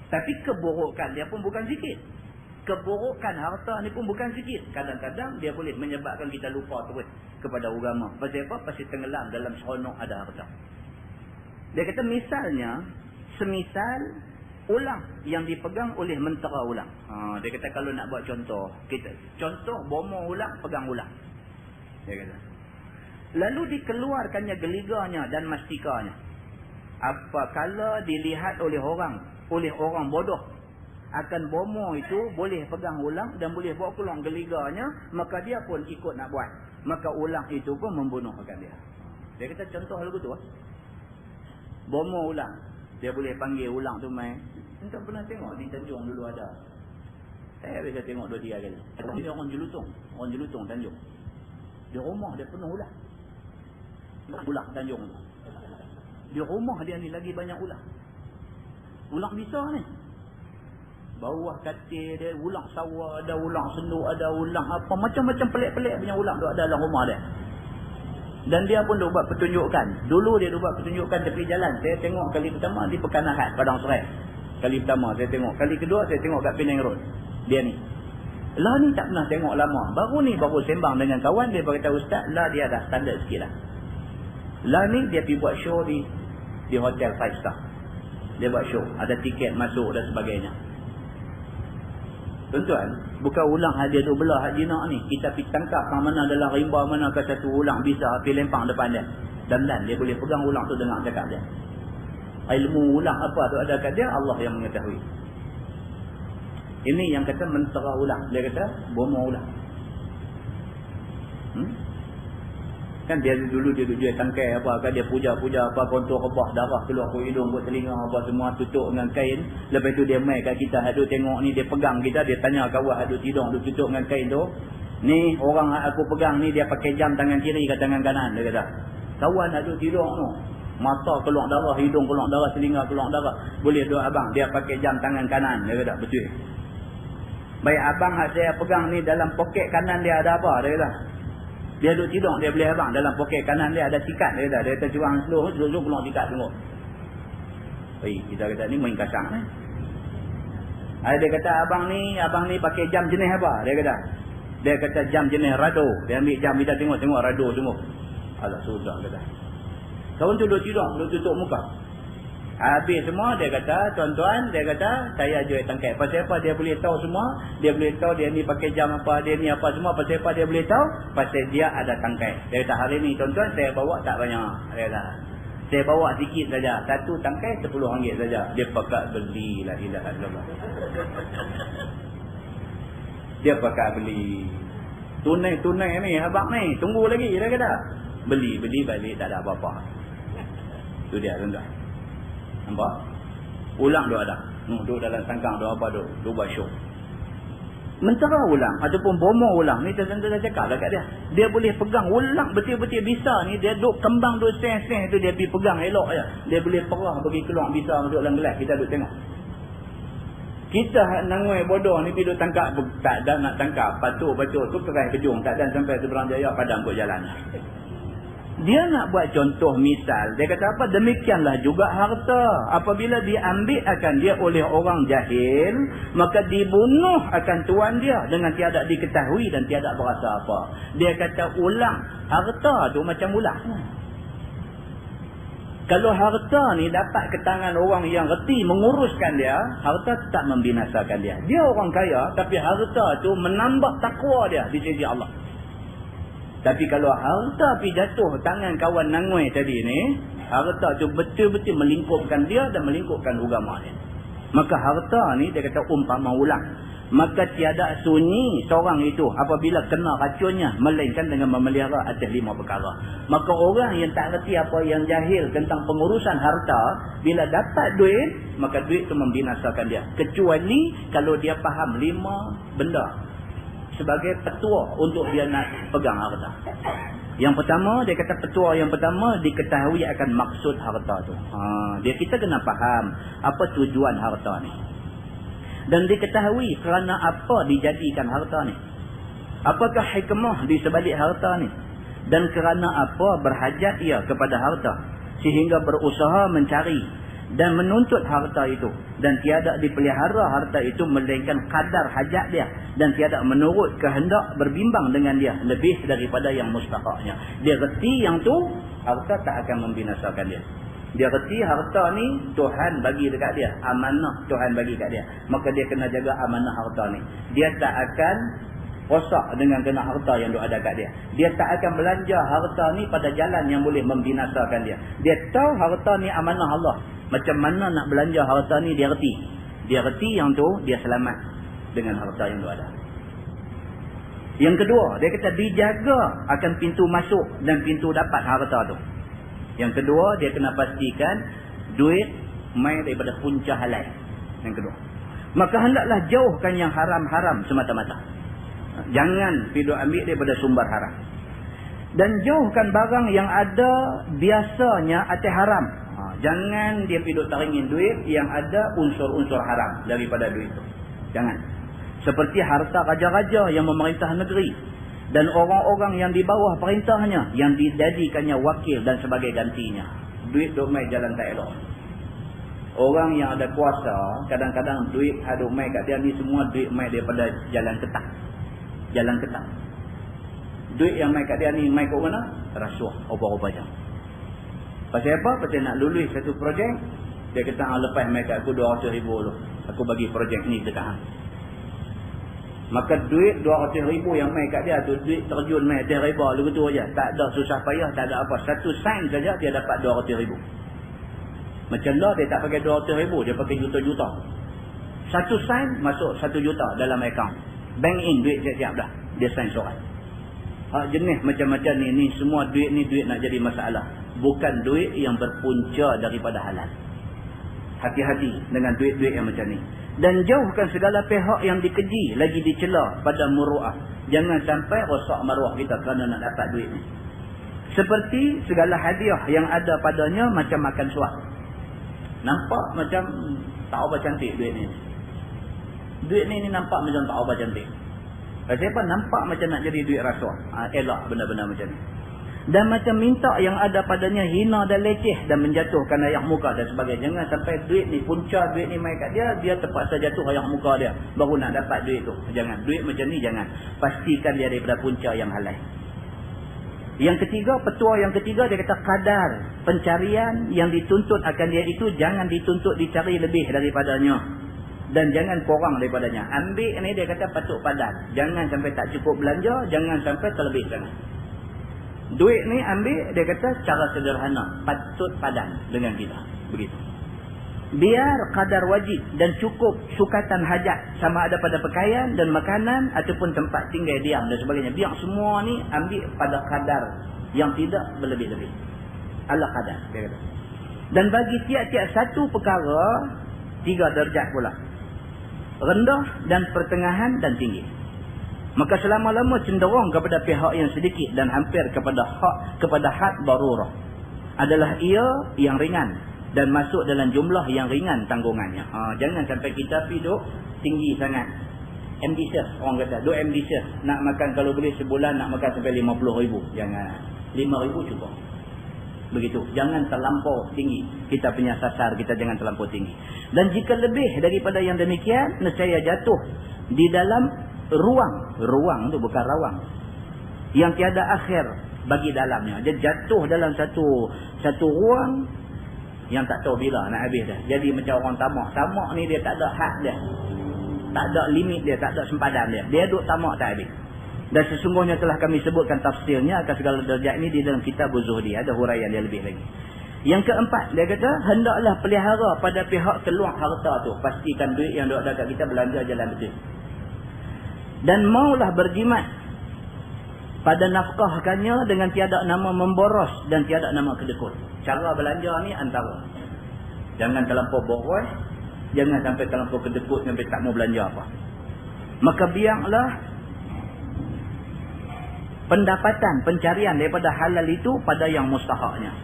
Tapi keburukan dia pun bukan sikit. Keburukan harta ni pun bukan sikit. Kadang-kadang dia boleh menyebabkan kita lupa terus kepada agama. Pasal apa? Pasal tenggelam dalam seronok ada harta. Dia kata misalnya, semisal ulang yang dipegang oleh mentera ulang. Dia kata kalau nak buat contoh, contoh bomo ulang, pegang ulang. Dia kata. Lalu dikeluarkannya geliganya dan mastikanya. Apakala dilihat oleh orang bodoh akan bomo itu boleh pegang ulang dan boleh bawa pulang geliganya, maka dia pun ikut nak buat. Maka ulang itu pun membunuhkan dia. Dia kata contoh lagu tu. Bomo ulang. Dia boleh panggil ulang tu main. Entah pernah tengok di Tanjung dulu ada. Saya biasa tengok 2-3 kali. Dia orang jelutong Tanjung. Di rumah dia penuh ulang. Ulang Tanjung. Di rumah dia ni lagi banyak ulang. Ulang besar ni. Bawah katil dia, ulang sawah ada, ulang senduk ada, ulang apa. Macam-macam pelik-pelik punya ulang tu ada dalam rumah dia. Dan dia pun buat pertunjukan. Dulu dia buat pertunjukan tepi jalan. Saya tengok kali pertama di Pekanahan, Padang Serai. Kali pertama saya tengok. Kali kedua saya tengok kat Penang Road. Dia ni. Lah ni tak pernah tengok lama. Baru sembang dengan kawan. Dia berkata, Ustaz, lah dia dah standard sikit lah. Lah ni dia pergi buat show di hotel 5 star. Dia buat show. Ada tiket masuk dan sebagainya. Tuan-tuan, bukan ulang hadiah tu belah hak jinak ni. Kita pergi tangkap mana dalam rimba mana ke satu ulang bisa pergi lempang depan dia. Dan dia boleh pegang ulang tu dengar cakap dia. Ilmu ulang apa tu ada kat dia, Allah yang mengetahui. Ini yang kata mentera ulang. Dia kata bomo ulang. Kan dia dulu dia jual tangkai apa kan, dia puja-puja apa, kontor rebah darah keluar ke hidung, ke telinga apa semua, tutup dengan kain. Lepas tu dia mai kat kita, hadu tengok ni, dia pegang kita, dia tanya kawan hadu tidung tu tutup dengan kain tu. Ni orang aku pegang ni dia pakai jam tangan kiri ke tangan kanan, dia kata. Kawan hadu tidung tu. Mata keluar darah, hidung keluar darah, telinga keluar darah. Boleh doa abang, dia pakai jam tangan kanan, dia kata. Betul. Baik abang hak saya pegang ni dalam poket kanan dia ada apa, dia kata. Dia duduk tidur, dia boleh abang. Dalam poket kanan dia ada sikat. Dia kata curang seluruh keluar sikat tengok. Kita kata ni main kasang. Dia kata abang ni pakai jam jenis apa? Dia kata jam jenis rado. Dia ambil jam, kita tengok rado semua. Alah sudah kata. Kawan tu duduk tidur, duduk tutup muka. Habis semua, dia kata, tuan-tuan, dia kata, saya jual tangkai. Pasal apa dia boleh tahu semua? Dia boleh tahu dia ni pakai jam apa, dia ni apa semua. Pasal apa dia boleh tahu? Pasal dia ada tangkai. Dia kata, hari ni tuan-tuan, saya bawa tak banyak. Dia kata, saya bawa sikit saja. Satu tangkai RM10 saja. Dia pakai beli, la ilaha illallah. Dia pakai beli. Tunai ni, abang ni. Tunggu lagi, dia kata. Beli balik, tak ada apa-apa. Itu dia, tuan-tuan. Nampak? Ulang tu ada. Duduk dalam sangkang tu apa tu. Dia buat show. Mentera ulang ataupun bomo ulang ni tentu dah cakap lah kat dia. Dia boleh pegang ulang betul-betul bisa ni. Dia duduk kembang tu seng-seng tu dia pergi pegang elok je. Dia boleh perah bagi keluar bisa duduk dalam gelas. Kita duduk tengok. Kita nangoi bodoh ni pergi tangkap, tak ada nak tangkap. Patuk-patuk tu kerai kejung. Tak ada sampai seberang jaya padam kot jalan. Dia nak buat contoh misal. Dia kata apa? Demikianlah juga harta. Apabila diambil akan dia oleh orang jahil, maka dibunuh akan tuan dia dengan tiada diketahui dan tiada berasa apa. Dia kata ulang. Harta tu macam ulang. Kalau harta ni dapat ke tangan orang yang reti menguruskan dia, harta tak membinasakan dia. Dia orang kaya, tapi harta tu menambah takwa dia di sisi Allah. Tapi kalau harta pergi jatuh tangan kawan nangoi tadi ni, harta tu betul-betul melingkupkan dia dan melingkupkan agama dia. Maka harta ni dia kata umpama ulang. Maka tiada sunyi seorang itu apabila kena racunnya, melainkan dengan memelihara atas 5 perkara. Maka orang yang tak reti apa, yang jahil tentang pengurusan harta, bila dapat duit, maka duit itu membinasakan dia. Kecuali kalau dia faham 5 benda sebagai petua untuk dia nak pegang harta. Yang pertama, dia kata petua yang pertama, diketahui akan maksud harta tu. Kita kena faham apa tujuan harta ni. Dan diketahui kerana apa dijadikan harta ni. Apakah hikmah di sebalik harta ni. Dan kerana apa berhajat ia kepada harta. Sehingga berusaha mencari dan menuntut harta itu. Dan tiada dipelihara harta itu melainkan kadar hajat dia. Dan tiada menurut kehendak berbimbang dengan dia. Lebih daripada yang mustahaknya. Dia reti yang tu, harta tak akan membinasakan dia. Dia reti harta ni Tuhan bagi dekat dia. Amanah Tuhan bagi dekat dia. Maka dia kena jaga amanah harta ni. Dia tak akan rosak dengan kena harta yang ada kat dia. Dia tak akan belanja harta ni pada jalan yang boleh membinasakan dia. Dia tahu harta ni amanah Allah. Macam mana nak belanja harta ni dia reti. Dia reti yang tu dia selamat dengan harta yang ada. Yang kedua, dia kata dijaga akan pintu masuk dan pintu dapat harta tu. Yang kedua, dia kena pastikan duit mai daripada punca halal. Yang kedua, maka hendaklah jauhkan yang haram-haram semata-mata. Jangan pergi ambil daripada sumber haram. Dan jauhkan barang yang ada biasanya atas haram. Jangan dia pergi taringin duit yang ada unsur-unsur haram daripada duit itu. Jangan. Seperti harta raja-raja yang memerintah negeri. Dan orang-orang yang di bawah perintahnya, yang dijadikannya wakil dan sebagai gantinya. Duit duk mai jalan tak elok. Orang yang ada kuasa, kadang-kadang duit haduk mai kat dia ni semua duit mai daripada jalan ketak. Jalan ketak. Duit yang mai kat dia ni mai ke mana? Rasuah, obat-obat jam. Pasal apa? Pasal nak lulus satu projek, dia kata lepas mai kat aku 200,000 dulu. Aku bagi projek ni dekat hang. Maka duit 200,000 yang mai kat dia tu, duit terjun mai atas riba lu betul aja. Tak ada susah payah, tak ada apa. Satu sign saja dia dapat 200,000. Macam lah dia tak pakai 200,000, dia pakai juta-juta. Satu sign masuk 1 juta dalam akaun. Bank in duit siap-siap dah. Dia sign surat. Jenis macam-macam ni semua duit ni duit nak jadi masalah. Bukan duit yang berpunca daripada halal. Hati-hati dengan duit-duit yang macam ni. Dan jauhkan segala pihak yang dikeji lagi dicela pada muruah. Jangan sampai rosak maruah kita kerana nak dapat duit ni. Seperti segala hadiah yang ada padanya macam makan suap. Nampak macam tak apa cantik duit ni. Duit ni nampak macam tak apa cantik. Siapa nampak macam nak jadi duit rasuah. Elak benda-benda macam ni. Dan macam minta yang ada padanya hina dan leceh dan menjatuhkan ayak muka dan sebagainya. Jangan sampai duit ni, punca duit ni mai kat dia, dia terpaksa jatuh ayak muka dia baru nak dapat duit tu. Jangan. Duit macam ni jangan. Pastikan dia daripada punca yang halal. Yang ketiga, petua yang ketiga, dia kata kadar pencarian yang dituntut akan dia itu jangan dituntut dicari lebih daripadanya. Dan jangan kurang daripadanya. Ambil ni dia kata patut padan. Jangan sampai tak cukup belanja, jangan sampai terlebih sangat. Duit ni ambil, dia kata cara sederhana. Patut padan dengan kita. Begitu. Biar kadar wajib dan cukup sukatan hajat. Sama ada pada pakaian dan makanan ataupun tempat tinggal diam dan sebagainya. Biar semua ni ambil pada kadar yang tidak berlebih-lebih. Ala kadar, dia kata. Dan bagi tiap-tiap satu perkara, 3 darjat pula. Rendah dan pertengahan dan tinggi. Maka selama-lama cenderung kepada pihak yang sedikit dan hampir kepada had darurah adalah ia yang ringan. dan masuk dalam jumlah yang ringan tanggungannya. Jangan sampai kita duduk tinggi sangat. Ambitious, orang kata. Duk ambitious. Nak makan kalau boleh sebulan nak makan sampai 50,000. Jangan. 5,000 cukup. Begitu. Jangan terlampau tinggi. Kita punya sasar kita jangan terlampau tinggi. Dan jika lebih daripada yang demikian, nescaya jatuh di dalam ruang. Ruang tu bukan rawang. Yang tiada akhir bagi dalamnya. Dia jatuh dalam satu ruang yang tak tahu bila nak habis dah. Jadi macam orang tamak. Tamak ni dia tak ada had dia. Tak ada limit dia, tak ada sempadan dia. Dia duduk tamak tak habis. Dan sesungguhnya telah kami sebutkan tafsirnya akan segala derajat ini di dalam kitab Zuhdi. Ada huraian dia lebih lagi. Yang keempat, dia kata, hendaklah pelihara pada pihak keluar harta tu. Pastikan duit yang duduk dekat kita belanja jalan betul. Dan maulah berjimat pada nafkahkannya dengan tiada nama memboros dan tiada nama kedekut. Cara belanja ni antara. Jangan terlampau boros. Jangan sampai terlampau kedekut sampai tak mau belanja apa. Maka biarlah pendapatan, pencarian daripada halal itu pada yang mustahaknya.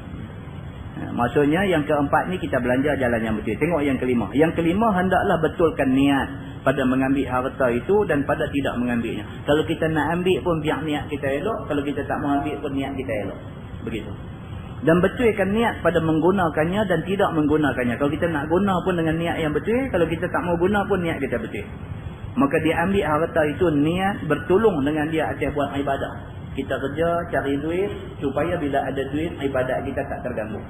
Maksudnya yang keempat ni kita belanja jalan yang betul. Tengok yang kelima. Yang kelima hendaklah betulkan niat pada mengambil harta itu dan pada tidak mengambilnya. Kalau kita nak ambil pun biar niat kita elok. Kalau kita tak mau ambil pun niat kita elok. Begitu. Dan betulkan niat pada menggunakannya dan tidak menggunakannya. Kalau kita nak guna pun dengan niat yang betul. Kalau kita tak mau guna pun niat kita betul. Maka dia ambil harta itu niat bertolong dengan dia atas buat ibadah. Kita kerja cari duit supaya bila ada duit ibadat kita tak terganggu.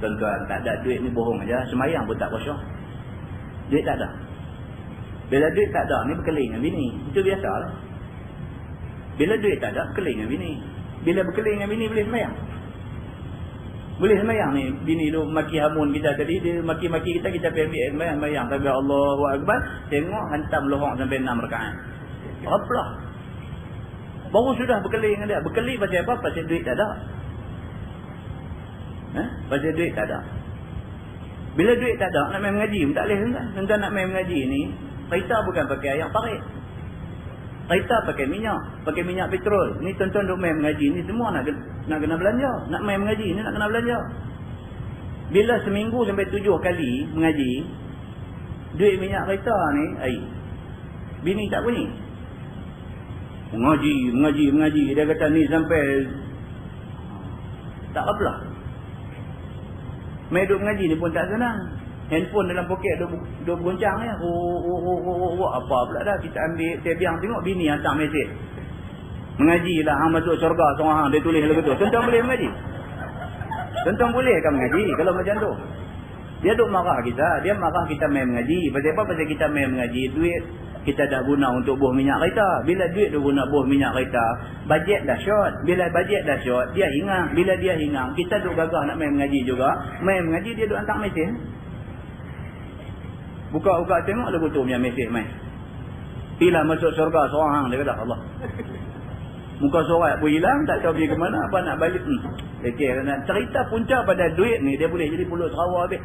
Tuan-tuan, tak ada duit ni bohong aja. Semayang pun tak kosong. Duit tak ada. Bila duit tak ada ni berkeling dengan bini. Itu biasa lah. Bila duit tak ada berkeling dengan bini. Bila berkeling dengan bini boleh semayang. Boleh semayang ni. Bini tu maki hamun kita tadi. Dia maki-maki kita. Kita pergi ambil semayang. Tapi Allahu Akbar. Tengok hantam lohong sampai 6 rakaat. Apalah. Baru sudah berkeling dengan dia. Berkeling pasal apa? Pasal duit tak ada. Pasal duit tak ada. Bila duit tak ada. Nak main mengaji pun tak boleh. Tentang nak main mengaji ni. Kereta bukan pakai air parit. Kereta pakai minyak petrol. Ni tuan-tuan duk main mengaji ni semua nak kena belanja. Nak main mengaji ni nak kena belanja. Bila seminggu sampai 7 kali mengaji, duit minyak kereta ni, bini tak bunyi. Mengaji. Dia kata ni sampai tak apalah. Main duk mengaji ni pun tak senang. Handphone dalam poket duk goncang ya. Apa pula dah kita ambil tebiang tengok bini hantar mesej. Mengajilah hang masuk syurga seorang dia tulis lagu tu. Tuan-tuan boleh mengaji? Tuan-tuan boleh kan mengaji kalau macam tu? Dia duk marah kita, dia marah kita main mengaji. Pasal apa? Pasal kita main mengaji, duit kita dah guna untuk buah minyak kereta. Bila duit tu guna buah minyak kereta, bajet dah short. Bila bajet dah short, dia hingang. Bila dia hingang, kita duk gagah nak main mengaji juga. Main mengaji dia duk hantar mesej. Buka-buka tengok lagu tu punya mesej main. Pilah masuk syurga seorang dia kata Allah. Muka surat pun hilang, tak tahu pergi ke mana, apa nak balik. Cerita punca pada duit ni dia boleh jadi pulut Sarawak habis.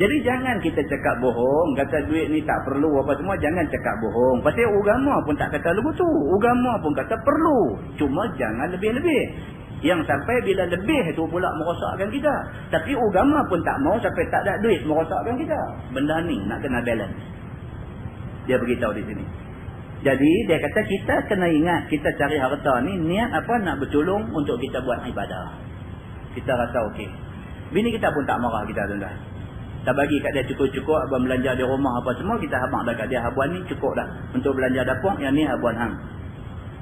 Jadi jangan kita cakap bohong, kata duit ni tak perlu apa semua, jangan cakap bohong. Pasal agama pun tak kata lagu tu. Agama pun kata perlu. Cuma jangan lebih-lebih. Yang sampai bila lebih tu pula merosakkan kita. Tapi agama pun tak mau sampai tak ada duit merosakkan kita. Benda ni nak kena balance. Dia beritahu di sini. Jadi dia kata kita kena ingat kita cari harta ni niat apa nak bertolong untuk kita buat ibadah. Kita rasa okey. Bini kita pun tak marah kita tuan-tuan. Tak bagi kat dia cukup-cukup abang belanja di rumah apa semua kita habaq dekat dia habuan ni cukup dah untuk belanja dapur yang ni habuan hang.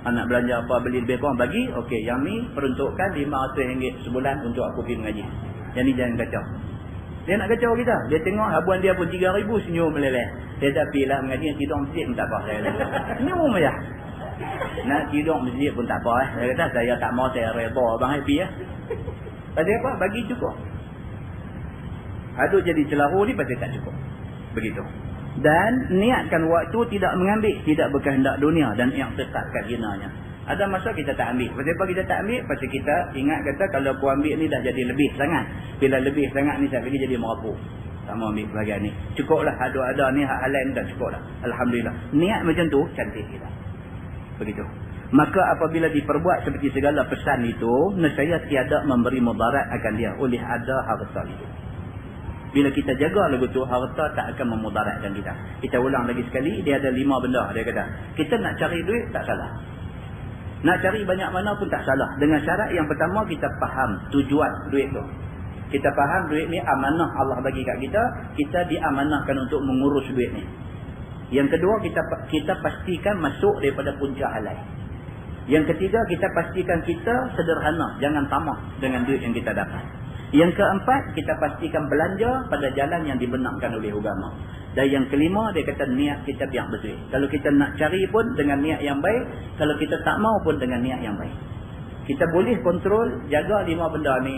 Anak belanja apa beli lebih kurang bagi, okey, yang ni peruntukkan RM500 sebulan untuk aku pergi mengaji. Yang ni jangan kacau. Dia nak kacau kita. Dia tengok habuan dia pun 3,000 senyum meleleh. Dia dah pergilah mengaji yang tidur masjid pun tak apa. Saya kata, senyum aja. Nak tidur masjid pun tak apa. Saya kata, saya tak mau, saya reda abang happy ya. Pasal apa? Bagi cukup. Aduh jadi celaru ni pasal tak cukup. Begitu. Dan niatkan waktu tidak mengambil, tidak berkehendak dunia dan i'tiqadkan hinanya. Ada masa kita tak ambil. Pasal apa kita tak ambil? Pasal kita ingat kata kalau aku ambil ni dah jadi lebih sangat. Bila lebih sangat ni saya pergi jadi merapuk. Tak mau ambil bahagian ni. Cukuplah ada ni hak halal dah cukuplah. Alhamdulillah. Niat macam tu cantik kita. Begitu. Maka apabila diperbuat seperti segala pesan itu, nescaya tiada memberi mudarat akan dia oleh ada harta itu. Bila kita jaga lagu tu, harta tak akan memudaratkan kita. Kita ulang lagi sekali, dia ada 5 benda. Dia kata, kita nak cari duit tak salah. Nak cari banyak mana pun tak salah. Dengan syarat yang pertama, kita faham tujuan duit tu. Kita faham duit ni amanah Allah bagi kat kita. Kita diamanahkan untuk mengurus duit ni. Yang kedua, kita pastikan masuk daripada punca halal. Yang ketiga, kita pastikan kita sederhana. Jangan tamak dengan duit yang kita dapat. Yang keempat, kita pastikan belanja pada jalan yang dibenarkan oleh agama. Dan yang kelima, dia kata niat kita biar betul. Kalau kita nak cari pun dengan niat yang baik. Kalau kita tak mau pun dengan niat yang baik. Kita boleh kontrol, jaga 5 benda ni.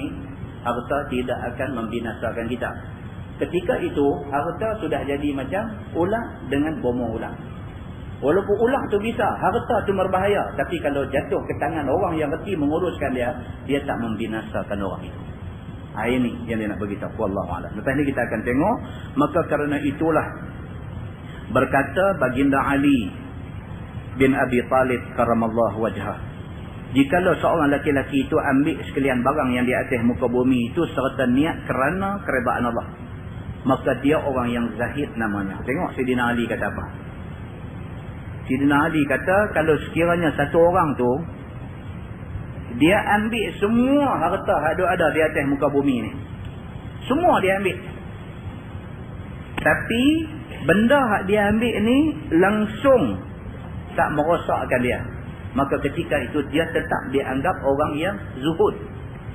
Harta tidak akan membinasakan kita. Ketika itu, harta sudah jadi macam ular dengan bomo ular. Walaupun ular tu bisa, harta tu berbahaya. Tapi kalau jatuh ke tangan orang yang reti menguruskan dia, dia tak membinasakan orang itu. Ini yang dia nak beritahu. Wallahu a'lam. Lepas ni kita akan tengok. Maka kerana itulah berkata baginda Ali bin Abi Talib karamallahu wajhah, jikalau seorang laki-laki itu ambil sekalian barang yang di atas muka bumi itu serta niat kerana keredaan Allah, maka dia orang yang zahid namanya. Tengok Sayyidina Ali kata apa. Sayyidina Ali kata, kalau sekiranya satu orang tu dia ambil semua harta yang ada di atas muka bumi ni, semua dia ambil, tapi benda yang dia ambil ni langsung tak merosakkan dia, maka ketika itu dia tetap dianggap orang yang zuhud,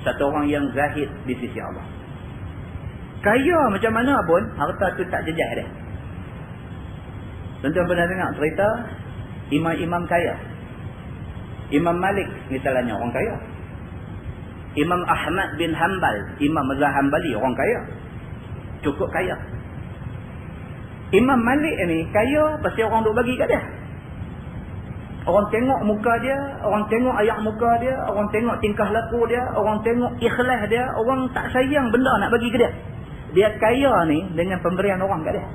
satu orang yang zahid di sisi Allah. Kaya macam mana pun, harta tu tak jejak dia. Tuan-tuan pernah dengar cerita imam-imam kaya? Imam Malik misalnya orang kaya. Imam Ahmad bin Hanbal, Imam Mazhab Hanbali orang kaya. Cukup kaya. Imam Malik ni kaya pasti orang duk bagi kat dia. Orang tengok muka dia, orang tengok ayak muka dia, orang tengok tingkah laku dia, orang tengok ikhlas dia, orang tak sayang benda nak bagi ke dia. Dia kaya ni dengan pemberian orang kat dia.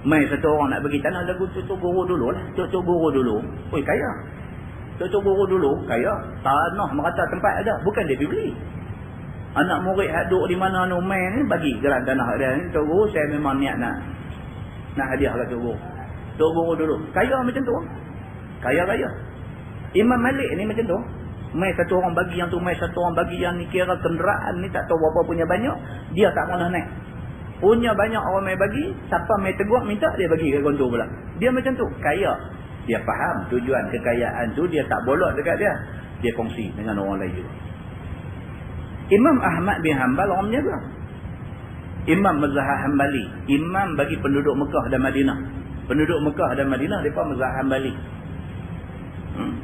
Mai satu orang nak bagi tanah lagu Tok Guru dulu lah. Tok Guru dulu, oi kaya. Tok Guru dulu kaya, tanah merata tempat ada, bukan dia pergi beli. Anak murid hak duk di mana no mai ni bagi geran tanah dia ni. Tok Guru saya memang niat nak hadiah kat Tok Guru. Tok Guru dulu kaya macam tu. Kaya-kaya. Imam Malik ni macam tu. Mai satu orang bagi yang tu, mai satu orang bagi yang ni, kira kenderaan ni tak tahu berapa punya banyak, dia tak mahu naik. Punya banyak orang mai bagi, siapa mai tegur minta dia bagi ke kontor pula. Dia macam tu, kaya. Dia faham tujuan kekayaan tu, dia tak bolot dekat dia. Dia kongsi dengan orang lain juga. Imam Ahmad bin Hanbal orang menjaga. Imam Mazhab Hanbali, imam bagi penduduk Mekah dan Madinah. Penduduk Mekah dan Madinah mereka Mazhab Hanbali.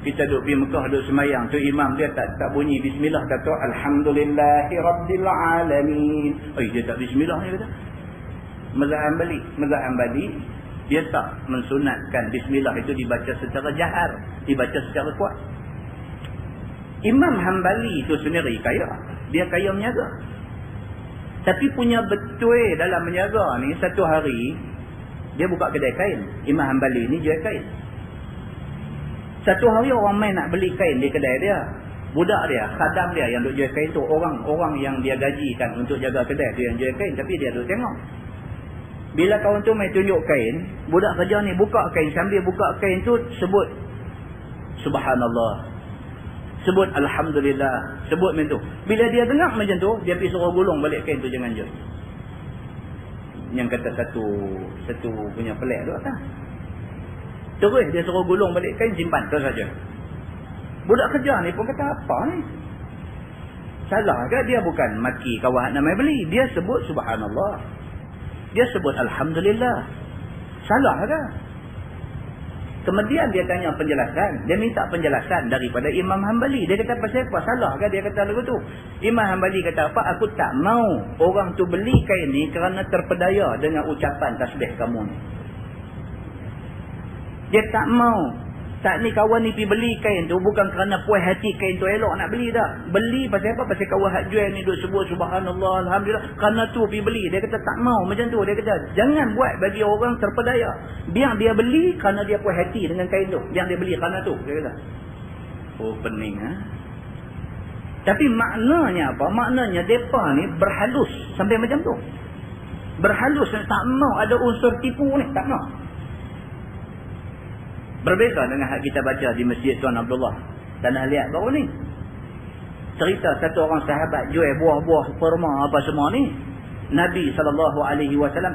Kita duduk pergi Mekah, duduk semayang tu, imam dia tak bunyi bismillah, kata alhamdulillahi rabbil alamin. Dia tak bismillah ni kata. Mazhab Hanbali dia tak mensunatkan bismillah itu dibaca secara jahar, dibaca secara kuat. Imam Hanbali itu sendiri kaya, dia kaya menyaga. Tapi punya betul dalam menyaga ni, satu hari dia buka kedai kain. Imam Hanbali ni jual kain. Satu hari orang main nak beli kain di kedai dia. Budak dia, khadam dia yang duk jual kain tu, orang yang dia gajikan untuk jaga kedai tu yang jual kain, tapi dia duk tengok. Bila kawan tu main tunjuk kain, budak kerja ni buka kain, sambil buka kain tu sebut subhanallah, sebut alhamdulillah, sebut macam tu. Bila dia dengar macam tu, dia pergi suruh gulung balik kain tu, jangan jual. Yang kata satu punya pelik tu atas. Terus dia suruh gulung balik kain, simpan tu saja. Budak kerja ni pun kata, apa ni? Salah ke? Dia bukan maki kawan nak main beli. Dia sebut subhanallah. Dia sebut alhamdulillah. Salah ke? Kemudian dia tanya penjelasan. Dia minta penjelasan daripada Imam Hanbali. Dia kata, pasal apa? Salah ke dia kata lagu tu? Imam Hanbali kata apa? Aku tak mau orang tu beli kain ni kerana terpedaya dengan ucapan tasbih kamu ni. Dia tak mau Tak ni kawan ni pergi beli kain tu bukan kerana puas hati kain tu elok nak beli dah. Beli pasal apa? Pasal kawan hak jual ni duk sebut subhanallah alhamdulillah. Kerana tu pergi beli. Dia kata tak mau macam tu. Dia kata jangan buat bagi orang terpedaya. Biar dia beli kerana dia puas hati dengan kain tu. Biar dia beli kerana tu. Dia kata. Oh pening ha. Tapi maknanya apa? Maknanya mereka ni berhalus sampai macam tu. Berhalus tak mau ada unsur tipu ni. Tak mau. Berbeza dengan hak kita baca di Masjid Tuan Abdullah Tanah Liat baru ni. Cerita satu orang sahabat jual buah-buah kurma apa semua ni. Nabi SAW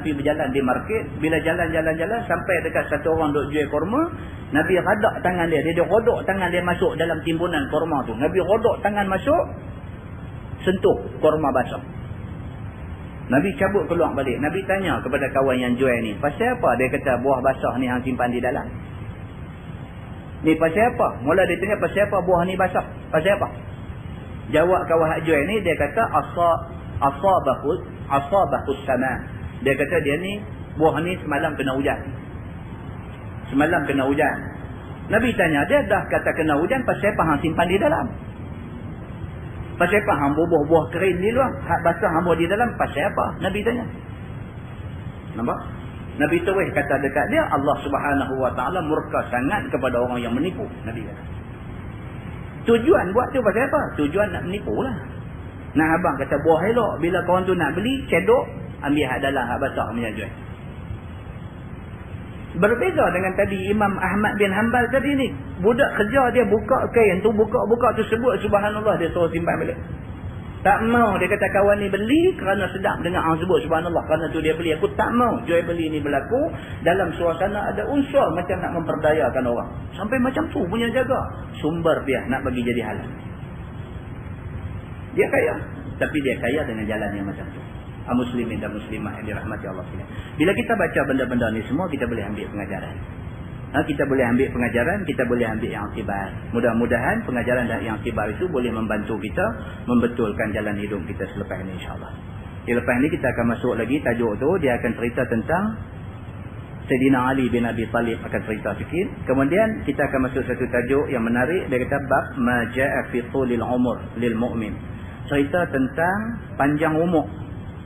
pergi berjalan di market. Bila jalan-jalan-jalan sampai dekat satu orang duk jual kurma. Nabi radak tangan dia. Dia rodok tangan dia masuk dalam timbunan kurma tu. Nabi rodok tangan masuk. Sentuh kurma basah. Nabi cabut keluar balik. Nabi tanya kepada kawan yang jual ni. Pasal apa? Dia kata buah basah ni hang simpan di dalam. Ni pasal apa? Mula dia tanya pasal apa buah ni basah? Pasal apa? Jawab kawan hak jual ni dia kata asabahus sama. Dia kata dia ni buah ni semalam kena hujan. Semalam kena hujan. Nabi tanya dia dah kata kena hujan pasal apa hang simpan di dalam? Pasal apa hang bubuh buah kering di luar? Hak basah hang buah di dalam pasal apa? Nabi tanya. Nampak? Nabi terus kata dekat dia, Allah Subhanahu Wa Taala murka sangat kepada orang yang menipu. Nabi kata. Tujuan buat tu pasal apa? Tujuan nak menipu lah. Nah abang kata buah elok. Bila kawan tu nak beli, cedok, ambil hak dalam, hak basah punya jual. Berbeza dengan tadi Imam Ahmad bin Hanbal tadi ni. Budak kerja dia buka kain tu, buka-buka tu sebut subhanallah, dia suruh simpan balik. Tak mau, dia kata kawan ni beli kerana sedap dengar orang sebut subhanallah. Kerana tu dia beli. Aku tak mau jual beli ni berlaku dalam suasana ada unsur macam nak memperdayakan orang. Sampai macam tu punya jaga. Sumber dia nak bagi jadi halal. Dia kaya. Tapi dia kaya dengan jalan yang macam tu. Muslimin dan muslimah yang dirahmati Allah sekalian. Bila kita baca benda-benda ni semua, kita boleh ambil pengajaran. Kita boleh ambil pengajaran, kita boleh ambil yang akibat. Mudah-mudahan pengajaran dan yang akibat itu boleh membantu kita membetulkan jalan hidup kita selepas ini insyaAllah. Lepas ni kita akan masuk lagi tajuk tu, dia akan cerita tentang Sayyidina Ali bin Abi Talib akan cerita sikit. Kemudian kita akan masuk satu tajuk yang menarik, dia kata bab ma ja'a fi tulil umur lil mu'min. Cerita tentang panjang umur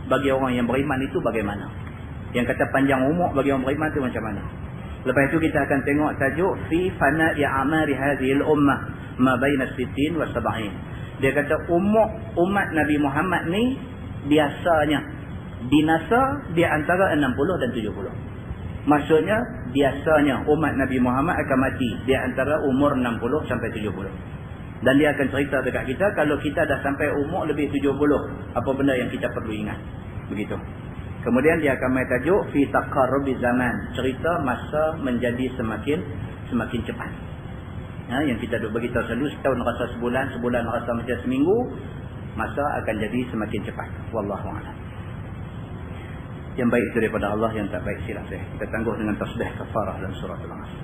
bagi orang yang beriman itu bagaimana. Yang kata panjang umur bagi orang beriman itu macam mana. Lepas itu kita akan tengok tajuk fi fana'i a'mari hadhil ummah ma baina 60 wa 70. Dia kata umat Nabi Muhammad ni biasanya binasa di antara 60 dan 70. Maksudnya biasanya umat Nabi Muhammad akan mati di antara umur 60 sampai 70. Dan dia akan cerita dekat kita kalau kita dah sampai umur lebih 70, apa benda yang kita perlu ingat. Begitu. Kemudian dia akan main tajuk fi taqarrubi zaman, cerita masa menjadi semakin cepat. Yang kita duk beritahu selalu setahun rasa sebulan, sebulan rasa macam seminggu, masa akan jadi semakin cepat. Wallahu a'lam. Yang baik itu daripada Allah, yang tak baik silap saya. Kita tangguh dengan tasbih kafarah dan surah Al-Asr.